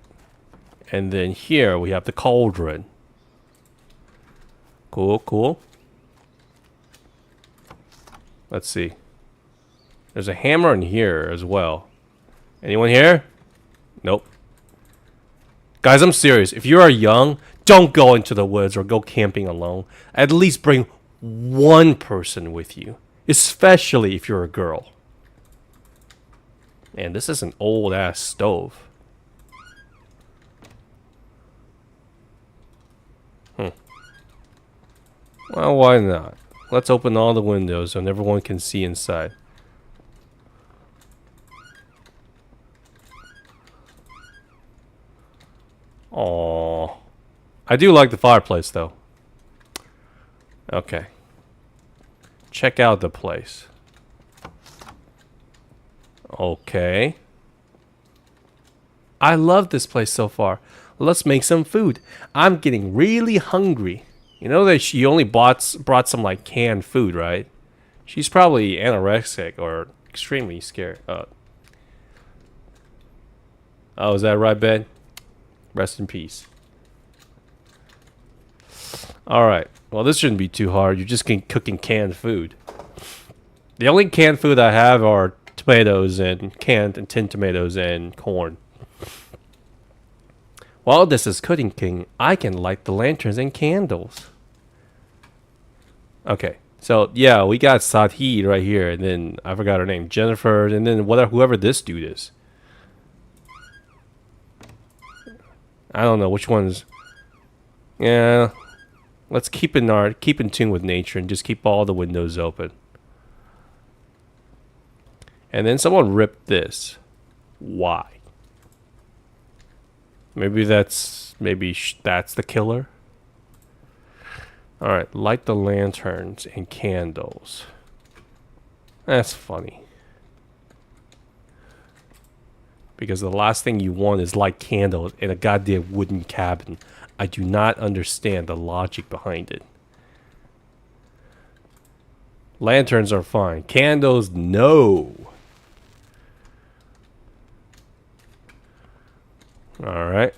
And then here we have the cauldron. Cool, cool. Let's see. There's a hammer in here as well. Anyone here? Nope. Guys, I'm serious. If you are young, don't go into the woods or go camping alone. At least bring one person with you. Especially if you're a girl. Man, this is an old ass stove. Well, why not? Let's open all the windows so everyone can see inside. Aww. I do like the fireplace, though. Okay. Check out the place. Okay. I love this place so far. Let's make some food. I'm getting really hungry. You know that she only brought some like canned food, right? She's probably anorexic or extremely scared. Oh, is that right, Ben? Rest in peace. Alright. Well, this shouldn't be too hard. You're just cooking canned food. The only canned food I have are tomatoes and canned and tinned tomatoes and corn. While this is cooking, I can light the lanterns and candles. Okay. So, yeah, we got Sadhid right here. And then, I forgot her name. Jennifer. And then whoever this dude is. I don't know which one's. Yeah, let's keep in tune with nature and just keep all the windows open. And then someone ripped this. Why? Maybe that's the killer. All right, light the lanterns and candles. That's funny. Because the last thing you want is light candles in a goddamn wooden cabin. I do not understand the logic behind it. Lanterns are fine. Candles, no. Alright.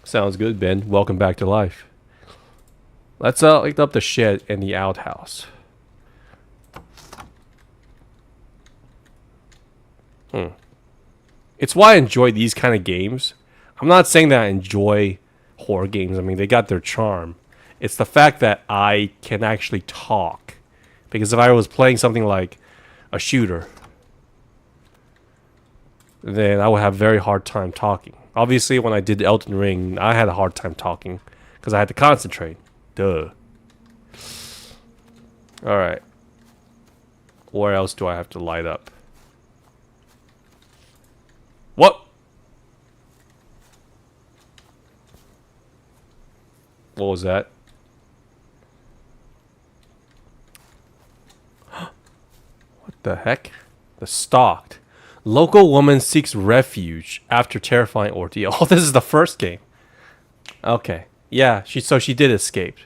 Sounds good, Ben. Welcome back to life. Let's light up the shed and the outhouse. It's why I enjoy these kind of games. I'm not saying that I enjoy horror games. I mean, they got their charm. It's the fact that I can actually talk. Because if I was playing something like a shooter, then I would have a very hard time talking. Obviously, when I did Elden Ring, I had a hard time talking because I had to concentrate. Duh. Alright. Where else do I have to light up? What? What was that? What the heck? The Stalked. Local woman seeks refuge after terrifying ordeal. Oh, this is the first game. Okay. Yeah, she did escape.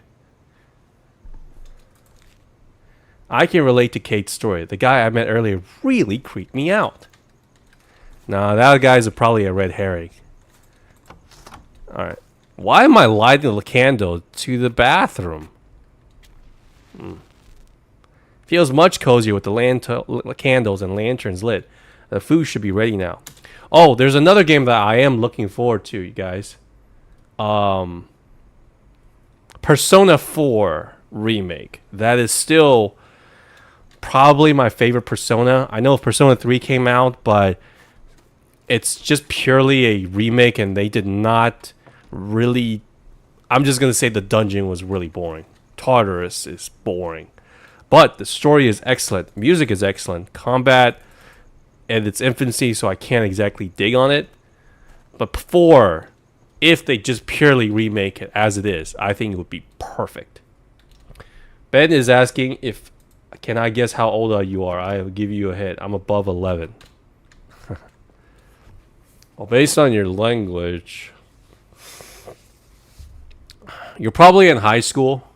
I can relate to Kate's story. The guy I met earlier really creeped me out. Nah, that guy's probably a red herring. Alright. Why am I lighting the candle to the bathroom? Feels much cozier with the candles and lanterns lit. The food should be ready now. Oh, there's another game that I am looking forward to, you guys. Persona 4 remake. That is still probably my favorite Persona. I know Persona 3 came out, but it's just purely a remake, and they did not really... I'm just going to say the dungeon was really boring. Tartarus is boring. But the story is excellent. Music is excellent. Combat in its infancy, so I can't exactly dig on it. But 4, if they just purely remake it as it is, I think it would be perfect. Ben is asking if... Can I guess how old you are? I will give you a hint. I'm above 11. Well, based on your language, you're probably in high school.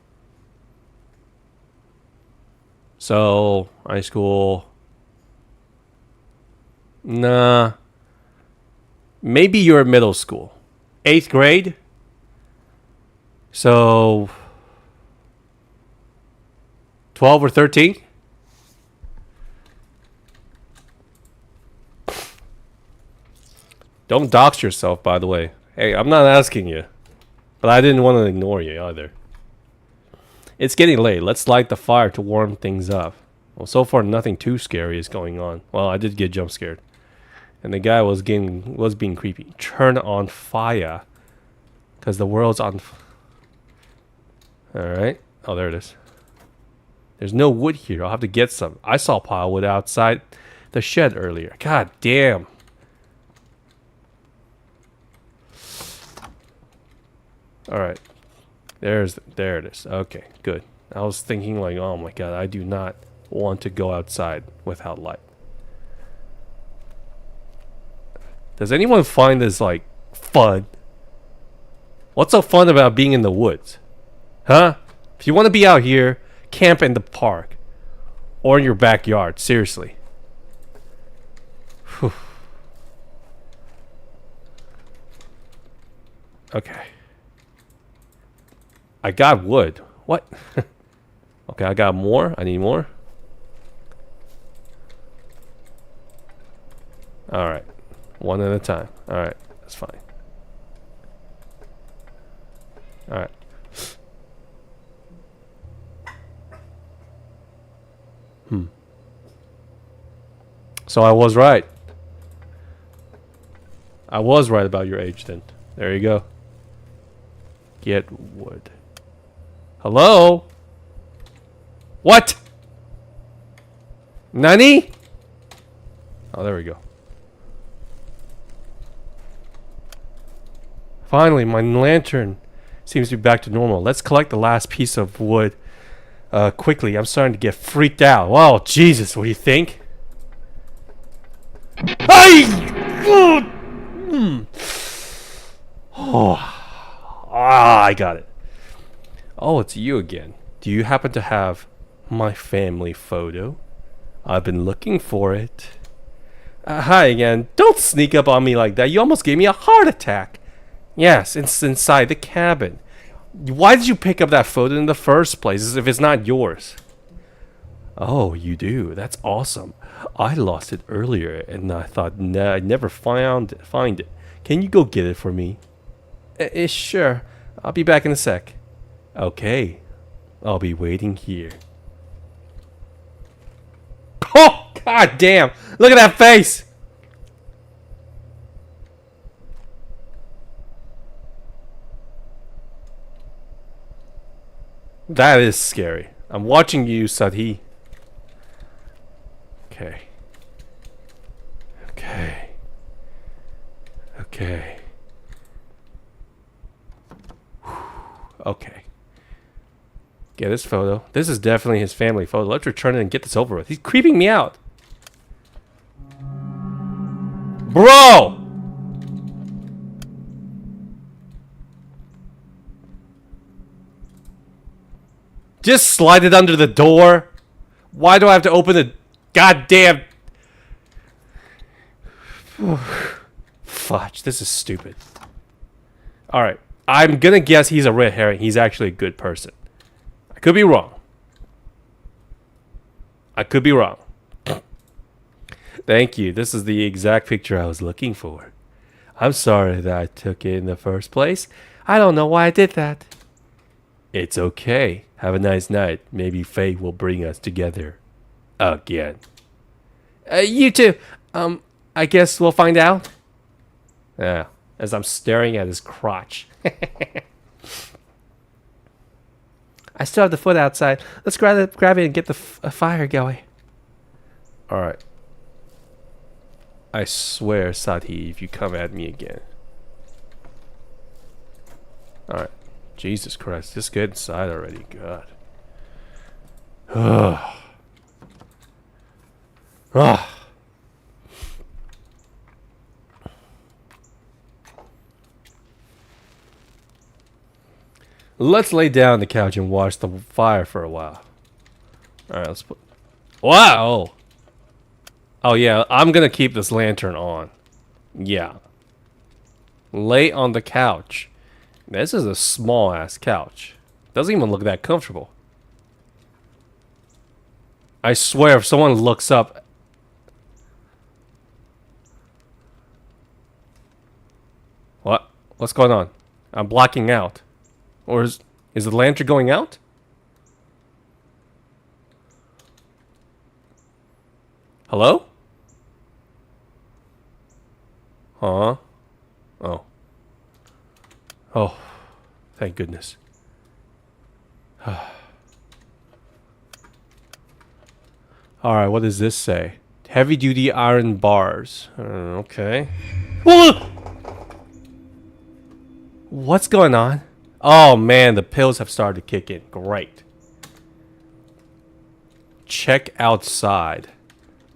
So, high school. Nah. Maybe you're in middle school. 8th grade. So, 12 or 13? Don't dox yourself, by the way. Hey, I'm not asking you. But I didn't want to ignore you either. It's getting late. Let's light the fire to warm things up. Well, so far nothing too scary is going on. Well, I did get jump scared. And the guy was being creepy. Turn on fire. Because the world's on... Alright. Oh, there it is. There's no wood here. I'll have to get some. I saw pile wood outside the shed earlier. God damn. Alright. There it is. Okay, good. I was thinking like, oh my god, I do not want to go outside without light. Does anyone find this, like, fun? What's so fun about being in the woods? Huh? If you want to be out here, camp in the park. Or in your backyard, seriously. Whew. Okay. I got wood. What? Okay, I got more. I need more. Alright. One at a time. Alright, that's fine. Alright. So I was right. I was right about your age then. There you go. Get wood. Hello? What? Nani? Oh, there we go. Finally, my lantern seems to be back to normal. Let's collect the last piece of wood quickly. I'm starting to get freaked out. Wow, Jesus, what do you think? I got it. Oh, it's you again. Do you happen to have my family photo? I've been looking for it. Hi again. Don't sneak up on me like that. You almost gave me a heart attack. Yes, it's inside the cabin. Why did you pick up that photo in the first place if it's not yours? Oh, you do. That's awesome. I lost it earlier and I thought I'd never find it. Can you go get it for me? Sure. I'll be back in a sec. Okay. I'll be waiting here. Oh, god damn. Look at that face. That is scary. I'm watching you, Sadhi. Okay. Okay. Okay. Okay. Get his photo. This is definitely his family photo. Let's return it and get this over with. He's creeping me out. Bro! Just slide it under the door. Why do I have to open the goddamn... Fudge, this is stupid. Alright, I'm gonna guess he's a red herring. He's actually a good person. I could be wrong. I could be wrong. Thank you. This is the exact picture I was looking for. I'm sorry that I took it in the first place. I don't know why I did that. It's okay. Have a nice night. Maybe fate will bring us together again. You too. I guess we'll find out. Yeah, as I'm staring at his crotch. I still have the foot outside. Let's grab it and get the fire going. Alright. I swear, Sadhi, if you come at me again. Alright. Jesus Christ. Just get inside already. God. Ugh. Ugh. Let's lay down on the couch and watch the fire for a while. Alright, let's put... Wow! Oh yeah, I'm gonna keep this lantern on. Yeah. Lay on the couch. This is a small ass couch. Doesn't even look that comfortable. I swear if someone looks up... What? What's going on? I'm blacking out. Or is the lantern going out? Hello? Huh? Oh. Oh. Thank goodness. Alright, what does this say? Heavy duty iron bars. Okay. What's going on? Oh man, the pills have started to kick in. Great. Check outside.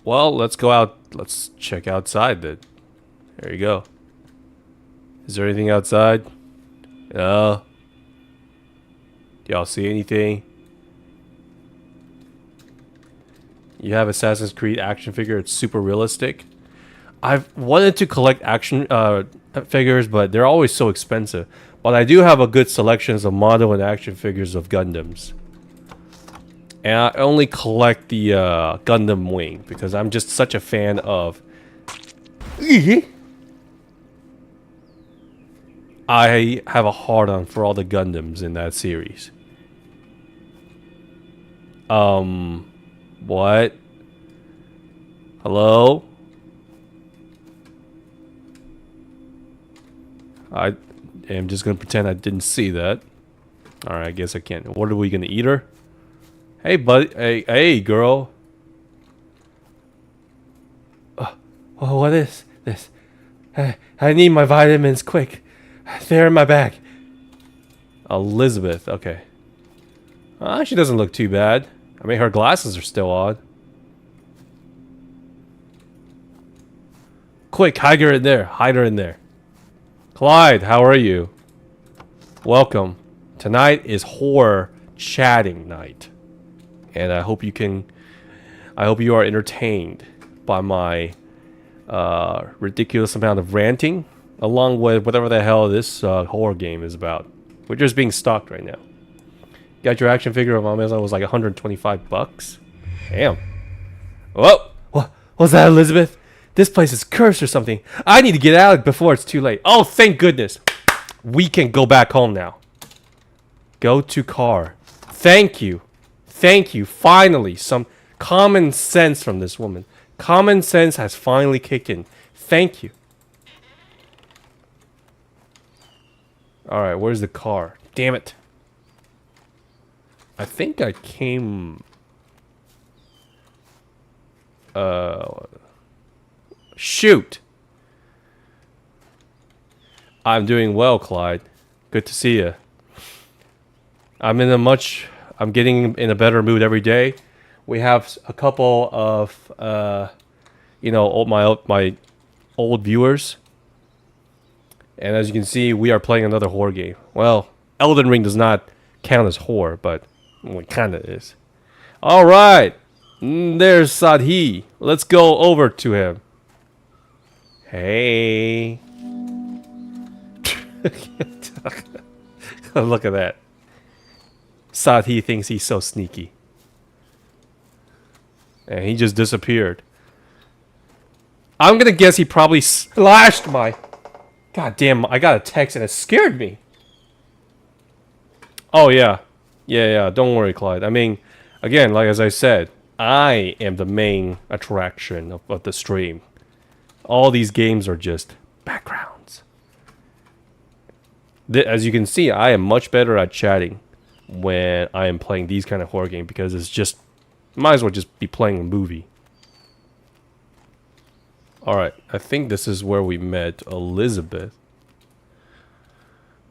Well, let's go out. Let's check outside then. There you go. Is there anything outside? No. Do y'all see anything? You have Assassin's Creed action figure. It's super realistic. I've wanted to collect action figures, but they're always so expensive. But I do have a good selection of model and action figures of Gundams. And I only collect the Gundam Wing because I'm just such a fan of... I have a hard-on for all the Gundams in that series. What? Hello? I'm just gonna pretend I didn't see that. Alright, I guess I can't. What are we gonna eat her? Hey, buddy. Hey, girl. Oh, what is this? I need my vitamins quick. They're in my bag. Elizabeth, okay. She doesn't look too bad. I mean, her glasses are still odd. Quick, hide her in there. Hide her in there. Clyde, how are you? Welcome. Tonight is horror chatting night. And I hope you are entertained by my ridiculous amount of ranting, along with whatever the hell this horror game is about. We're just being stalked right now. Got your action figure on Amazon. It was like 125 bucks. Damn. Whoa! What was that, Elizabeth? This place is cursed or something. I need to get out before it's too late. Oh, thank goodness. We can go back home now. Go to car. Thank you. Thank you. Finally, some common sense from this woman. Common sense has finally kicked in. Thank you. Alright, where's the car? Damn it. I think I came... Shoot! I'm doing well, Clyde. Good to see you. I'm getting in a better mood every day. We have a couple of, my old viewers. And as you can see, we are playing another horror game. Well, Elden Ring does not count as horror, but it kind of is. Alright! There's Sadhi. Let's go over to him. Hey. Look at that. Sadhi thinks he's so sneaky. And he just disappeared. I'm gonna guess he probably slashed my... God damn, I got a text and it scared me. Oh, yeah. Yeah, don't worry, Clyde. I mean, again, like as I said, I am the main attraction of the stream. All these games are just backgrounds. As you can see, I am much better at chatting when I am playing these kind of horror games because it's just... Might as well just be playing a movie. Alright, I think this is where we met Elizabeth.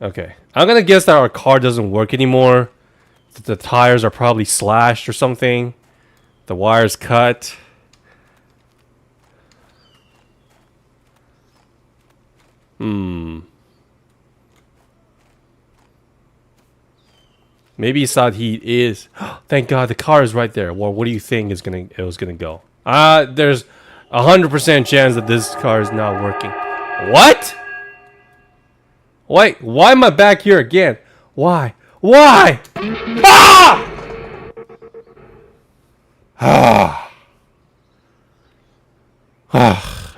Okay, I'm gonna guess that our car doesn't work anymore. That the tires are probably slashed or something. The wire's cut. Maybe Sadhi is... Thank God, the car is right there. Well, what do you think it was gonna go? There's 100% chance that this car is not working. What? Wait, why am I back here again? Why? Why?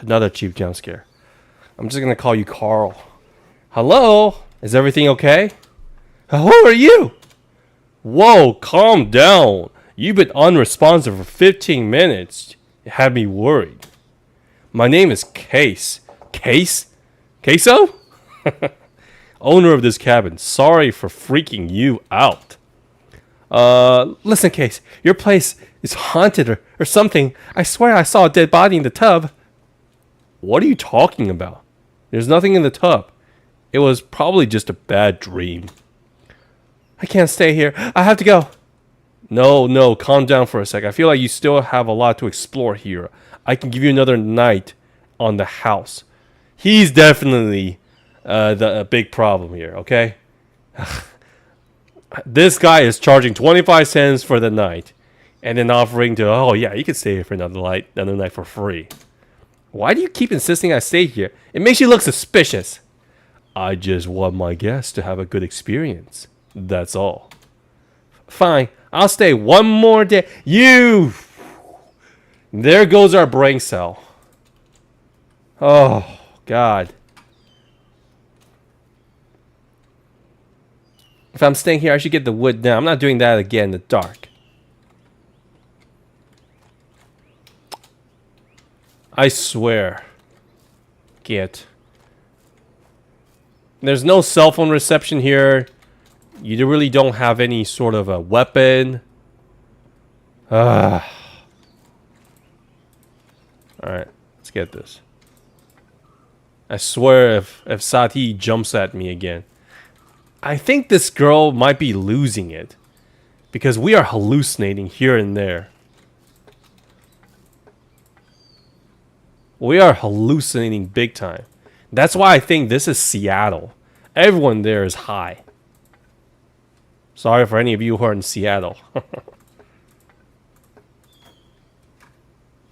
Another cheap jump scare. I'm just gonna call you Carl. Hello? Is everything okay? Who are you? Whoa, calm down. You've been unresponsive for 15 minutes. It had me worried. My name is Case. Case? Queso? Owner of this cabin. Sorry for freaking you out. Listen, Case. Your place is haunted or something. I swear I saw a dead body in the tub. What are you talking about? There's nothing in the tub. It was probably just a bad dream. I can't stay here. I have to go. No, calm down for a sec. I feel like you still have a lot to explore here. I can give you another night on the house. He's definitely the big problem here, okay? This guy is charging 25 cents for the night and then offering to, oh yeah, you can stay here for another night for free. Why do you keep insisting I stay here? It makes you look suspicious. I just want my guests to have a good experience. That's all. Fine, I'll stay one more day. You! There goes our brain cell. Oh, God. If I'm staying here, I should get the wood down. I'm not doing that again in the dark. I swear. Get. There's no cell phone reception here. You really don't have any sort of a weapon. Alright. Let's get this. I swear if Sati jumps at me again. I think this girl might be losing it. Because we are hallucinating here and there. We are hallucinating big time. That's why I think this is Seattle. Everyone there is high. Sorry for any of you who are in Seattle.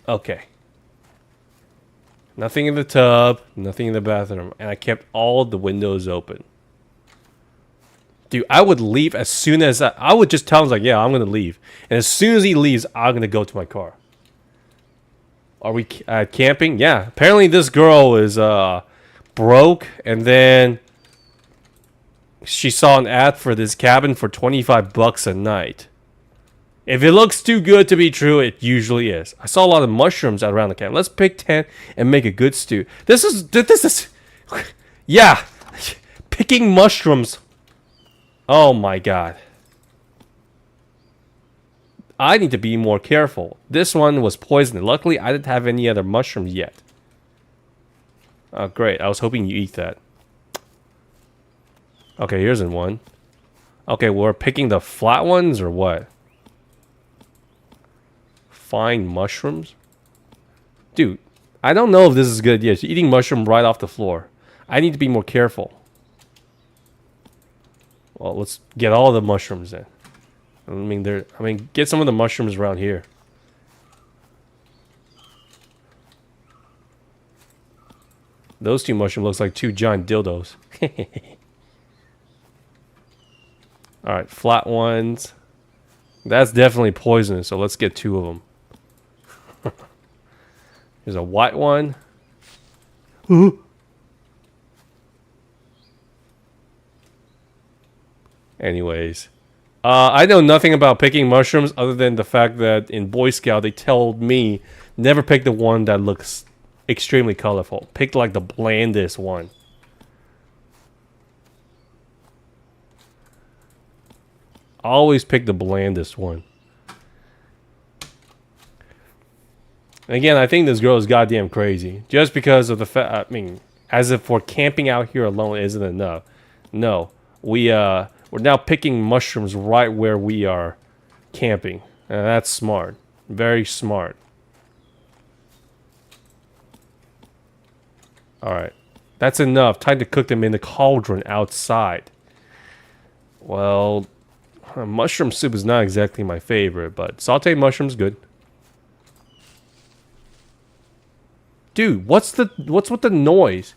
Okay. Nothing in the tub, nothing in the bathroom, and I kept all the windows open. Dude, I would leave as soon as I would just tell him, like, yeah, I'm going to leave. And as soon as he leaves, I'm going to go to my car. Are we camping? Yeah. Apparently this girl is broke, and then she saw an ad for this cabin for $25 a night. If it looks too good to be true, it usually is. I saw a lot of mushrooms around the cabin. Let's pick 10 and make a good stew. This is yeah. Picking mushrooms. Oh my god. I need to be more careful. This one was poisoned. Luckily, I didn't have any other mushrooms yet. Oh, great. I was hoping you eat that. Okay, here's one. Okay, we're picking the flat ones or what? Find mushrooms? Dude, I don't know if this is a good idea. She's eating mushroom right off the floor. I need to be more careful. Well, let's get all the mushrooms then. I mean, get some of the mushrooms around here. Those two mushrooms looks like two giant dildos. Alright, flat ones. That's definitely poisonous, so let's get 2 of them. There's a white one. Ooh. Anyways. I know nothing about picking mushrooms other than the fact that in Boy Scout they told me never pick the one that looks extremely colorful. Pick like the blandest one. Always pick the blandest one. And again, I think this girl is goddamn crazy. Just because of the fact, I mean, as if we're camping out here alone isn't enough. No, we're now picking mushrooms right where we are camping. And that's smart. Very smart. Alright. That's enough. Time to cook them in the cauldron outside. Well, mushroom soup is not exactly my favorite, but sauteed mushroom's good. Dude, what's with the noise?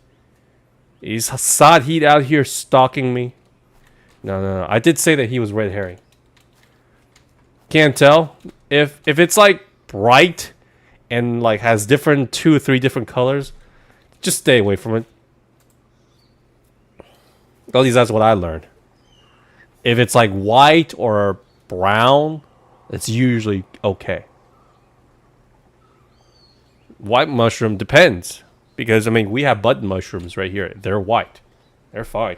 Is Sahid out here stalking me? No. I did say that he was red herring. Can't tell. If it's like bright and like has 2 or 3 different colors, just stay away from it. At least that's what I learned. If it's like white or brown, it's usually okay. White mushroom depends. Because, I mean, we have button mushrooms right here. They're white. They're fine.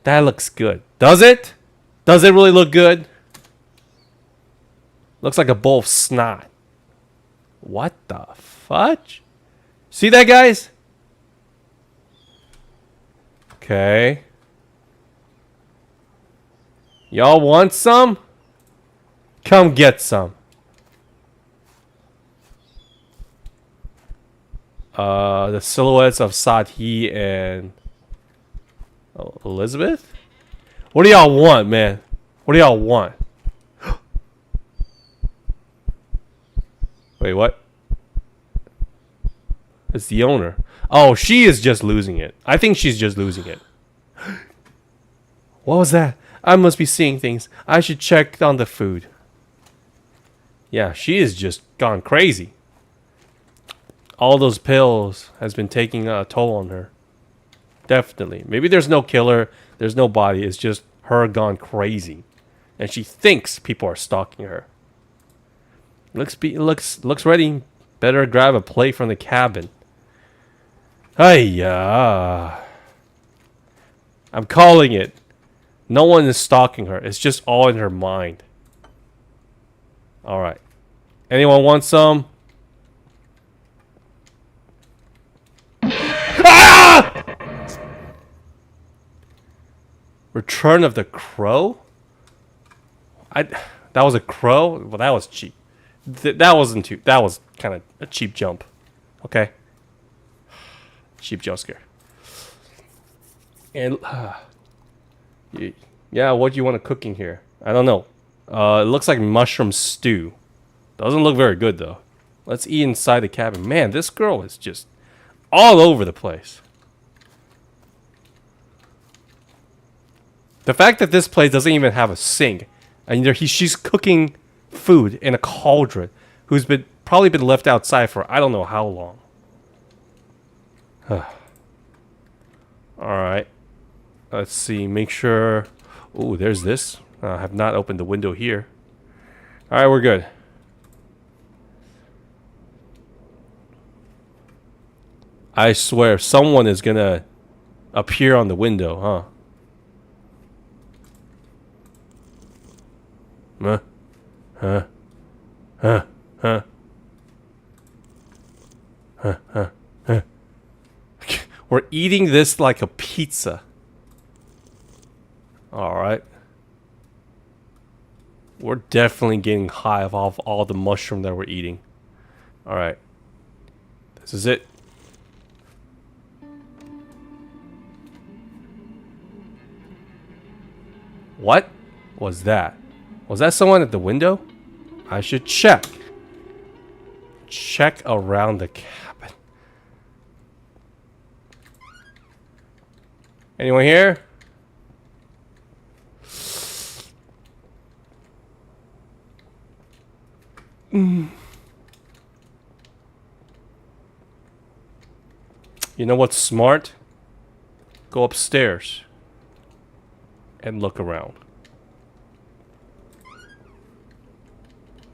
That looks good. Does it? Does it really look good? Looks like a bowl of snot. What the fudge? See that, guys? Okay. Y'all want some? Come get some. The silhouettes of Sati and Elizabeth? What do y'all want, man? What do y'all want? Wait, what? It's the owner. Oh, she is just losing it. I think she's just losing it. What was that? I must be seeing things. I should check on the food. Yeah, she is just gone crazy. All those pills has been taking a toll on her. Definitely. Maybe there's no killer. There's no body. It's just her gone crazy. And she thinks people are stalking her. Looks ready. Better grab a plate from the cabin. Hiya. I'm calling it. No one is stalking her. It's just all in her mind. Alright. Anyone want some? Return of the Crow? That was a crow? Well, that was cheap. That wasn't too... That was kind of a cheap jump. Okay? Cheap jump scare. And... yeah, what do you want to cook in here? I don't know. It looks like mushroom stew. Doesn't look very good, though. Let's eat inside the cabin. Man, this girl is just all over the place. The fact that this place doesn't even have a sink, and she's cooking food in a cauldron, who's probably been left outside for I don't know how long. All right, let's see. Make sure. Oh, there's this. I have not opened the window here. All right, we're good. I swear, someone is gonna appear on the window, huh? We're eating this like a pizza. Alright. We're definitely getting high off all the mushroom that we're eating. Alright. This is it. What was that? Was that someone at the window? I should check. Check around the cabin. Anyone here? You know what's smart? Go upstairs and look around.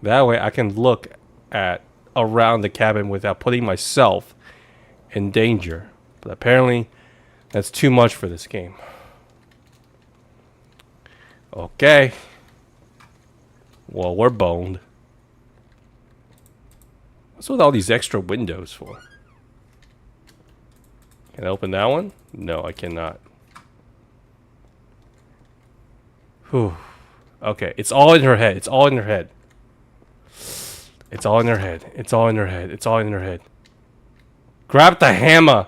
That way I can look at around the cabin without putting myself in danger. But apparently that's too much for this game. Okay. Well, we're boned. What's with all these extra windows for? Can I open that one? No, I cannot. Whew. Okay, it's all in her head. It's all in her head. It's all in her head. It's all in her head. It's all in her head. Grab the hammer.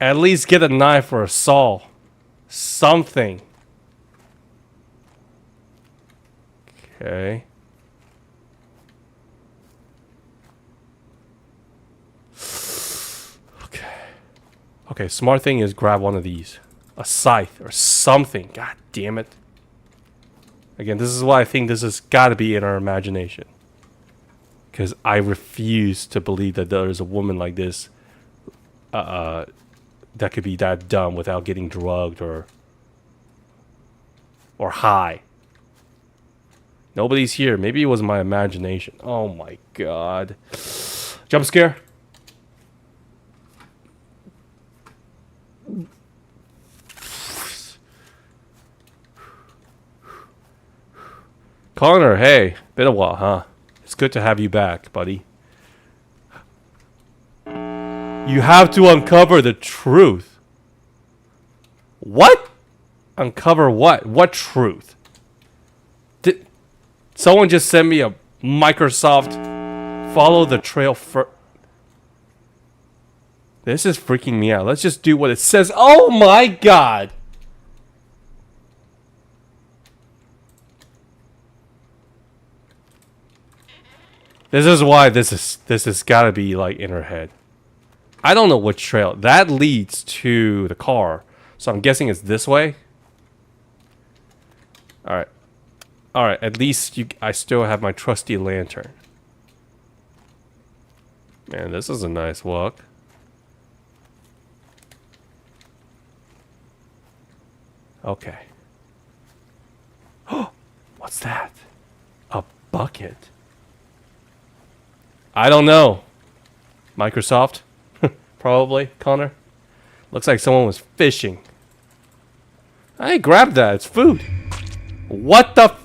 At least get a knife or a saw. Something. Okay. Okay, smart thing is grab one of these. A scythe or something. God damn it. Again, this is why I think this has got to be in our imagination. Because I refuse to believe that there is a woman like this that could be that dumb without getting drugged or high. Nobody's here. Maybe it was my imagination. Oh my god. Jump scare. Connor, hey. Been a while, huh? It's good to have you back, buddy. You have to uncover the truth. What? Uncover what? What truth? Did someone just send me a Microsoft follow the trail for... This is freaking me out. Let's just do what it says. Oh my god! This is why this has got to be like in her head. I don't know which trail that leads to the car, so I'm guessing it's this way. All right. At least I still have my trusty lantern. Man, this is a nice walk. Okay. Oh, what's that? A bucket. I don't know. Microsoft? Probably, Connor. Looks like someone was fishing. I grabbed that. It's food. What the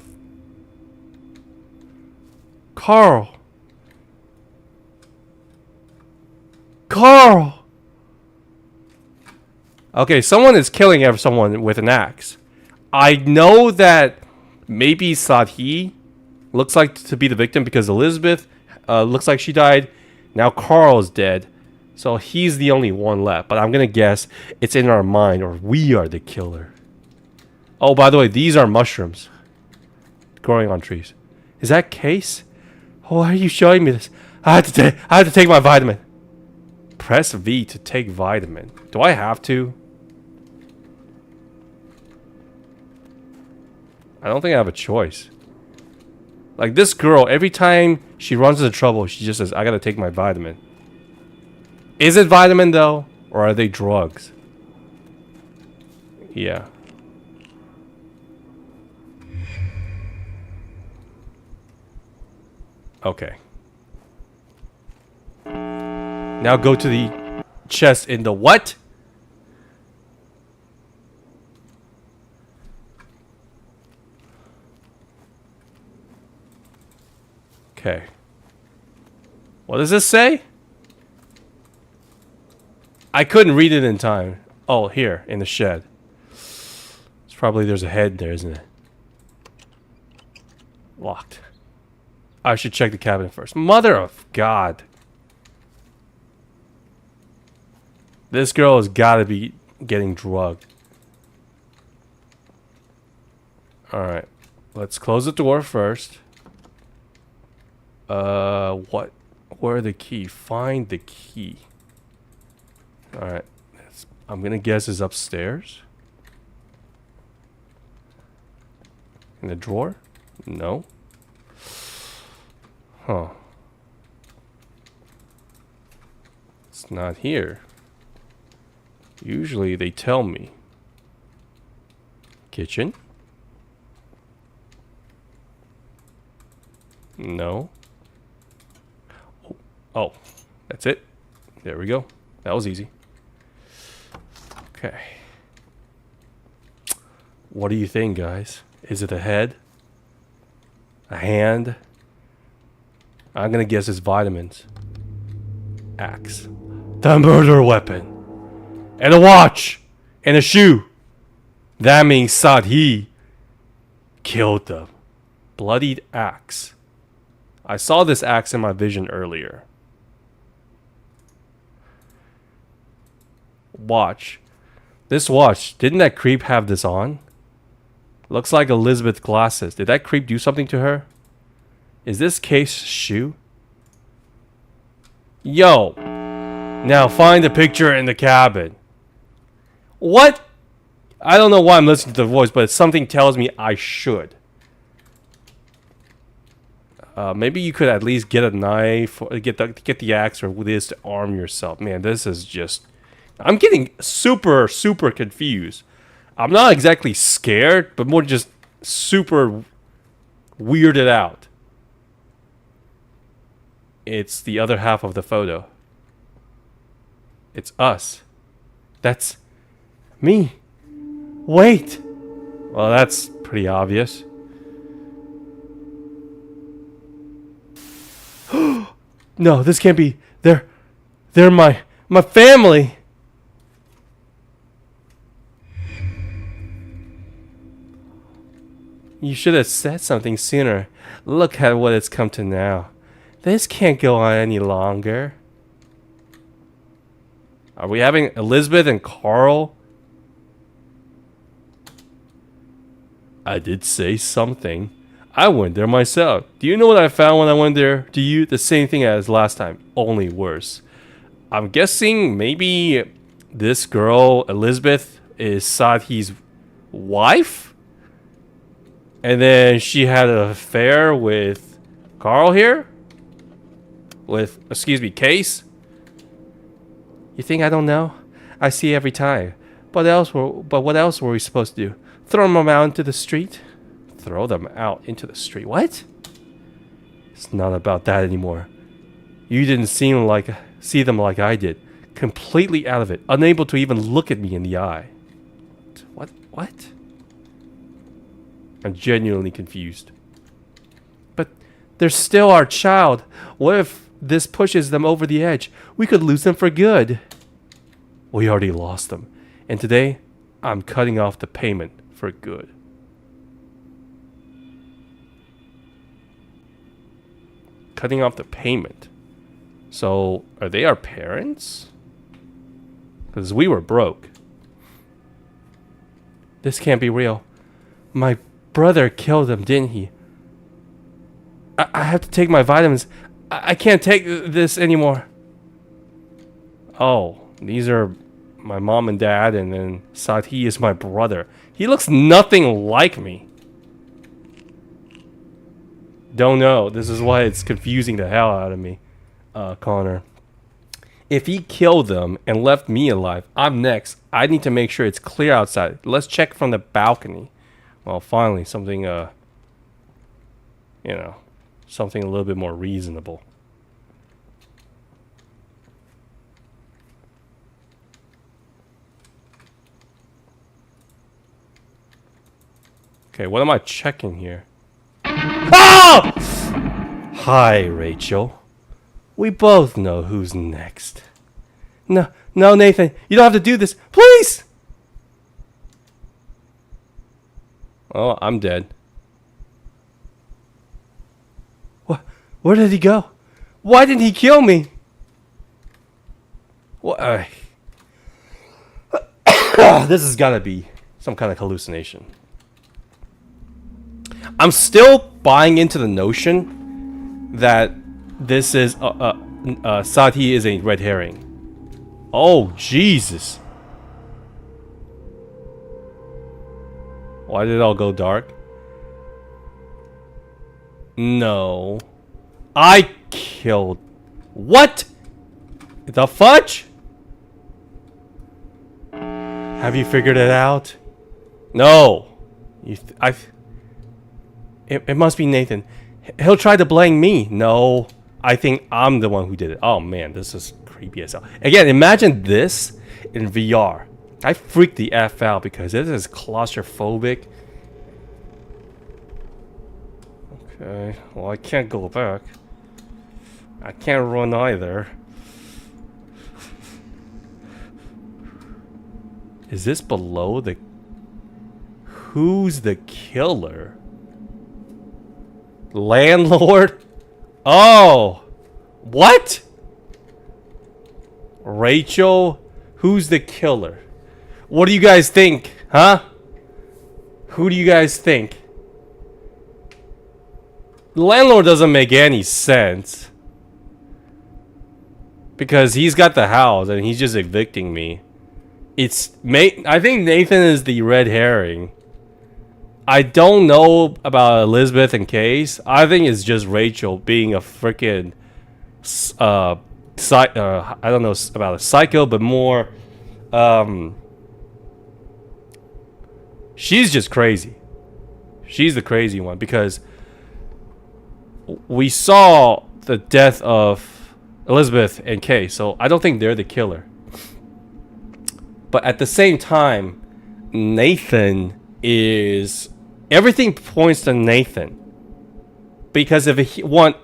Carl. Carl. Okay, someone is killing someone with an axe. I know that maybe Sadhi looks like to be the victim because Elizabeth looks like she died. Now Carl is dead. So he's the only one left. But I'm going to guess it's in our mind or we are the killer. Oh, by the way, these are mushrooms growing on trees. Is that Case? Oh, why are you showing me this? I have to take my vitamin. Press V to take vitamin. Do I have to? I don't think I have a choice. Like this girl, every time she runs into trouble, she just says, I gotta take my vitamin. Is it vitamin though? Or are they drugs? Yeah. Okay. Now go to the chest in the what? Okay. What does this say? I couldn't read it in time. Oh, here, in the shed. It's probably there's a head there, isn't it? Locked. I should check the cabinet first. Mother of God. This girl has got to be getting drugged. Alright. Let's close the door first. What? Where are the key? Find the key. Alright. I'm gonna guess is upstairs. In the drawer? No. Huh. It's not here. Usually they tell me. Kitchen? No. Oh, that's it. There we go. That was easy. Okay. What do you think, guys? Is it a head? A hand? I'm gonna guess it's vitamins. Axe. The murder weapon. And a watch. And a shoe. That means Sadhi killed the bloodied axe. I saw this axe in my vision earlier. Watch. This watch, didn't that creep have this on? Looks like Elizabeth's glasses. Did that creep do something to her? Is this Case's shoe? Yo! Now find the picture in the cabin. What? I don't know why I'm listening to the voice, but something tells me I should. Maybe you could at least get a knife, or get the axe, or this to arm yourself. Man, this is just... I'm getting super confused. I'm not exactly scared, but more just super weirded out. It's the other half of the photo. It's us. That's me. Wait. Well, that's pretty obvious. No, this can't be. They're my family. You should have said something sooner. Look at what it's come to now. This can't go on any longer. Are we having Elizabeth and Carl? I did say something. I went there myself. Do you know what I found when I went there? To you, the same thing as last time, only worse. I'm guessing maybe this girl, Elizabeth, is Sadhi's wife? And then she had an affair with Carl here? With, excuse me, Case? You think I don't know? I see every time. But what else were we supposed to do? Throw them out into the street? Throw them out into the street? What? It's not about that anymore. You didn't see them like I did. Completely out of it. Unable to even look at me in the eye. What? I'm genuinely confused. But they're still our child. What if this pushes them over the edge? We could lose them for good. We already lost them. And today, I'm cutting off the payment for good. cutting off the payment. So, are they our parents? Because we were broke. This can't be real. My brother killed him, didn't he? I have to take my vitamins. I can't take this anymore. Oh, these are my mom and dad, and then Sati is my brother. He looks nothing like me. Don't know. This is why it's confusing the hell out of me, Connor. If he killed them and left me alive, I'm next. I need to make sure it's clear outside. Let's check from the balcony. Well, finally, something, something a little bit more reasonable. Okay, what am I checking here? Ah! Hi, Rachel. We both know who's next. No, Nathan, you don't have to do this. Please! Oh, I'm dead. What? Where did he go? Why didn't he kill me? What? This has got to be some kind of hallucination. I'm still buying into the notion that this is Sati is a red herring. Oh, Jesus. Why did it all go dark? No. I killed... What? The fudge? Have you figured it out? No. It must be Nathan. He'll try to blame me. No. I think I'm the one who did it. Oh, man. This is creepy as hell. Again, imagine this in VR. I freaked the F out because this is claustrophobic. Okay. Well, I can't go back. I can't run either. Is this below the... Who's the killer? Landlord? Oh! What? Rachel? Who's the killer? What do you guys think? Huh? Who do you guys think? The landlord doesn't make any sense. Because he's got the house and he's just evicting me. I think Nathan is the red herring. I don't know about Elizabeth and Case. I think it's just Rachel being a freaking I don't know about a psycho, but more she's just crazy. She's the crazy one because we saw the death of Elizabeth and Case, so I don't think they're the killer. But at the same time, Nathan is... Everything points to Nathan. Because if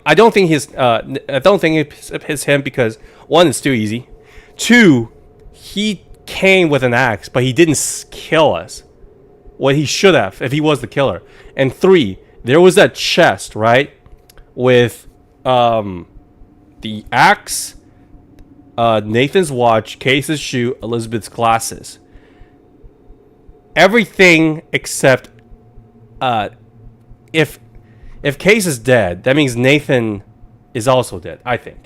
I don't think it's him because one, it's too easy. Two, he came with an axe, but he didn't kill us. What he should have if he was the killer. And three, there was that chest, right? With the axe, Nathan's watch, Case's shoe, Elizabeth's glasses. Everything except if Case is dead, that means Nathan is also dead, I think.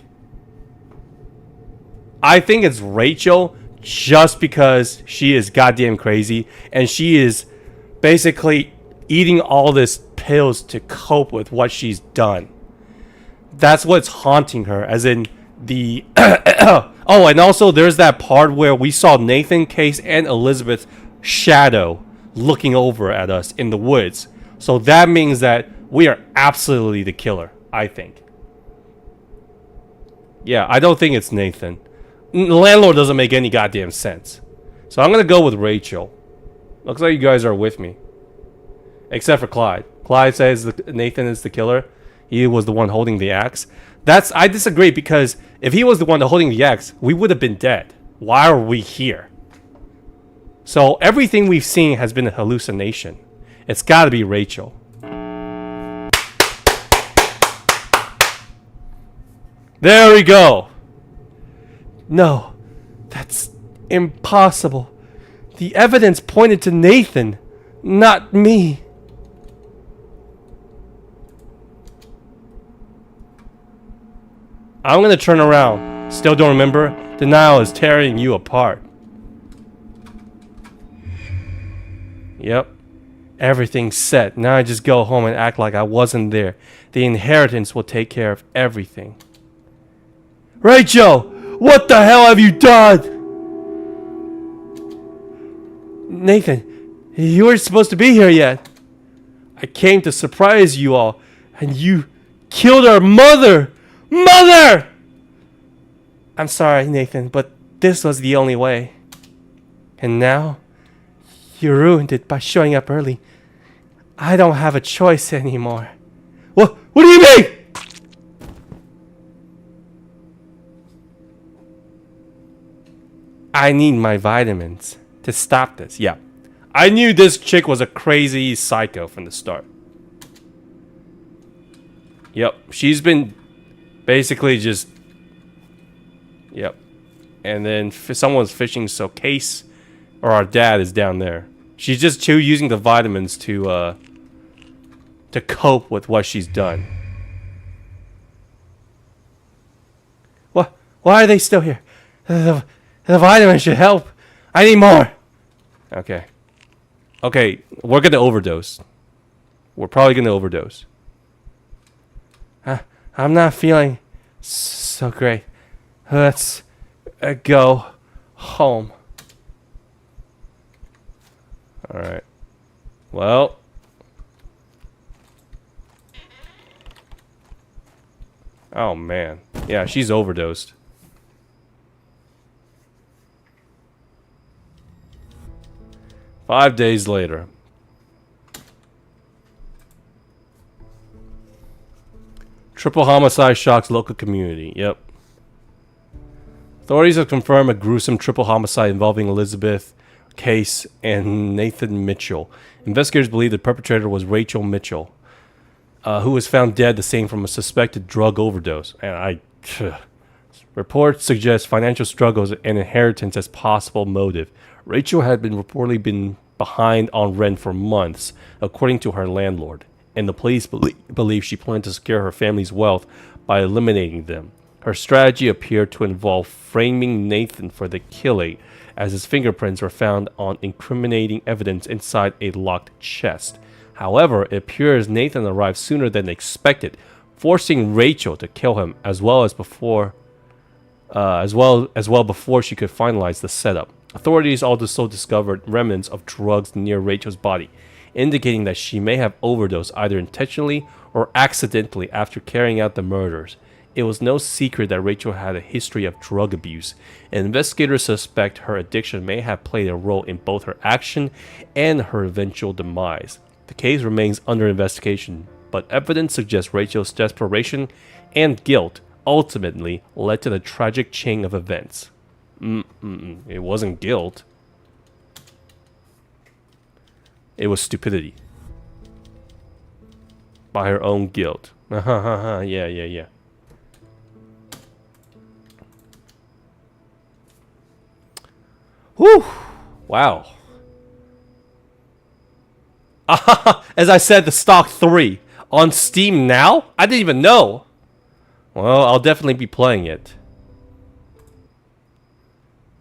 I think it's Rachel just because she is goddamn crazy and she is basically eating all this pills to cope with what she's done. That's what's haunting her, as in the oh, and also there's that part where we saw Nathan, Case, and Elizabeth's shadow looking over at us in the woods. So that means that we are absolutely the killer, I think. Yeah, I don't think it's Nathan. The landlord doesn't make any goddamn sense. So I'm going to go with Rachel. Looks like you guys are with me. Except for Clyde. Clyde says Nathan is the killer. He was the one holding the axe. I disagree because if he was the one holding the axe, we would have been dead. Why are we here? So everything we've seen has been a hallucination. It's got to be Rachel. There we go. No, that's impossible. The evidence pointed to Nathan, not me. I'm gonna turn around. Still don't remember? Denial is tearing you apart. Yep. Everything's set. Now I just go home and act like I wasn't there. The inheritance will take care of everything. Rachel! What the hell have you done? Nathan, you weren't supposed to be here yet. I came to surprise you all, and you killed our mother! Mother! I'm sorry, Nathan, but this was the only way. And now, you ruined it by showing up early. I don't have a choice anymore. What do you mean? I need my vitamins to stop this. Yeah. I knew this chick was a crazy psycho from the start. Yep. She's been basically just... Yep. And then someone's fishing, so Case or our dad is down there. She's just using the vitamins to cope with what she's done. What? Why are they still here? The vitamins should help. I need more. Okay. Okay, we're gonna overdose. We're probably gonna overdose. I'm not feeling so great. Let's go home. Alright. Well. Oh, man. Yeah, she's overdosed. Five days later. Triple homicide shocks local community. Yep. Authorities have confirmed a gruesome triple homicide involving Elizabeth Case and Nathan Mitchell. Investigators believe the perpetrator was Rachel Mitchell, who was found dead the same from a suspected drug overdose. And reports suggest financial struggles and inheritance as possible motive. Rachel had reportedly been behind on rent for months, according to her landlord, and the police believe she planned to secure her family's wealth by eliminating them. Her strategy appeared to involve framing Nathan for the killing, as his fingerprints were found on incriminating evidence inside a locked chest. However, it appears Nathan arrived sooner than expected, forcing Rachel to kill him before she could finalize the setup. Authorities also discovered remnants of drugs near Rachel's body, indicating that she may have overdosed either intentionally or accidentally after carrying out the murders. It was no secret that Rachel had a history of drug abuse, and investigators suspect her addiction may have played a role in both her action and her eventual demise. The case remains under investigation, but evidence suggests Rachel's desperation and guilt ultimately led to the tragic chain of events. It wasn't guilt. It was stupidity. By her own guilt. Yeah. Whew! Wow. As I said, the Stalked 3 on Steam now? I didn't even know. Well, I'll definitely be playing it.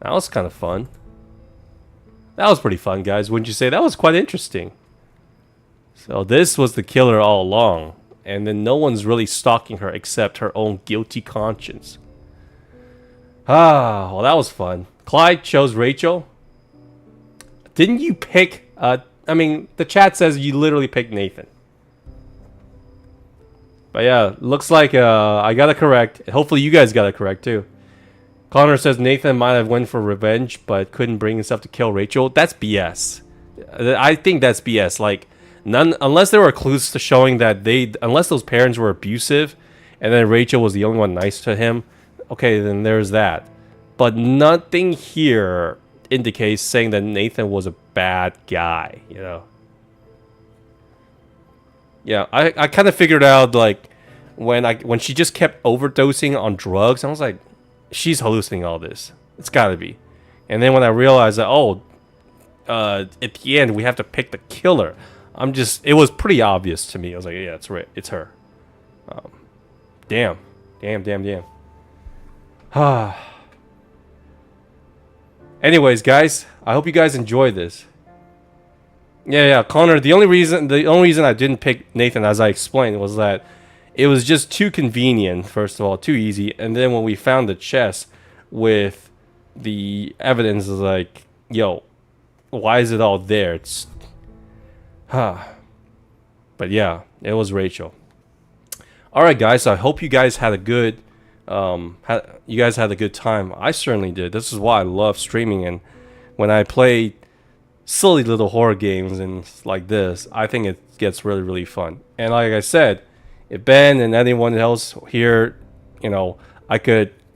That was kind of fun. That was pretty fun, guys. Wouldn't you say? That was quite interesting. So this was the killer all along. And then no one's really stalking her except her own guilty conscience. Ah, well, that was fun. Clyde chose Rachel. Didn't you pick... I mean, the chat says you literally picked Nathan. But yeah, looks like I got it correct. Hopefully you guys got it correct too. Connor says Nathan might have went for revenge, but couldn't bring himself to kill Rachel. That's BS. I think that's BS. Like, unless there were clues to showing that unless those parents were abusive, and then Rachel was the only one nice to him, okay, then there's that. But nothing here indicates saying that Nathan was a bad guy, you know. Yeah, I kind of figured out, like, when she just kept overdosing on drugs, I was like, she's hallucinating all this. It's gotta be. And then when I realized that, at the end we have to pick the killer, it was pretty obvious to me. I was like, yeah, it's right, it's her. Damn. Anyways, guys, I hope you guys enjoyed this. Yeah, Connor. The only reason I didn't pick Nathan, as I explained, was that it was just too convenient. First of all, too easy, and then when we found the chest with the evidence, is like, yo, why is it all there? It's, But yeah, it was Rachel. All right, guys. So I hope you guys had a good, you guys had a good time. I certainly did. This is why I love streaming, and when I play silly little horror games and like this, I think it gets really, really fun. And like I said, if Ben and anyone else here, I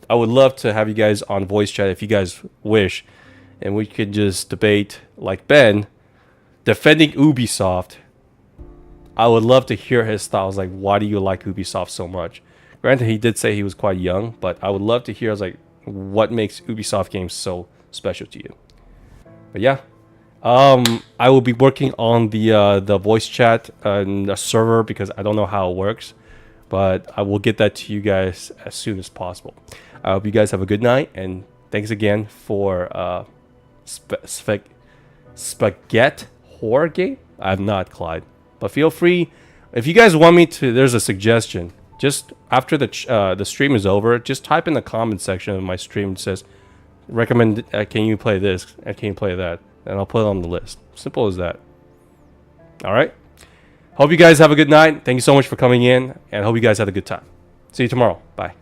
would love to have you guys on voice chat if you guys wish, and we could just debate like Ben defending Ubisoft. I would love to hear his styles. Like, why do you like Ubisoft so much? Granted, he did say he was quite young, but I would love to hear like what makes Ubisoft games so special to you. But yeah. I will be working on the voice chat and the server because I don't know how it works, but I will get that to you guys as soon as possible. I hope you guys have a good night, and thanks again for Spaghetti horror game. I'm not Clyde, but feel free if you guys want me to. There's a suggestion. Just after the stream is over, just type in the comment section of my stream. It says recommend. Can you play this? And can you play that? And I'll put it on the list. Simple as that. All right. Hope you guys have a good night. Thank you so much for coming in, and hope you guys had a good time. See you tomorrow. Bye.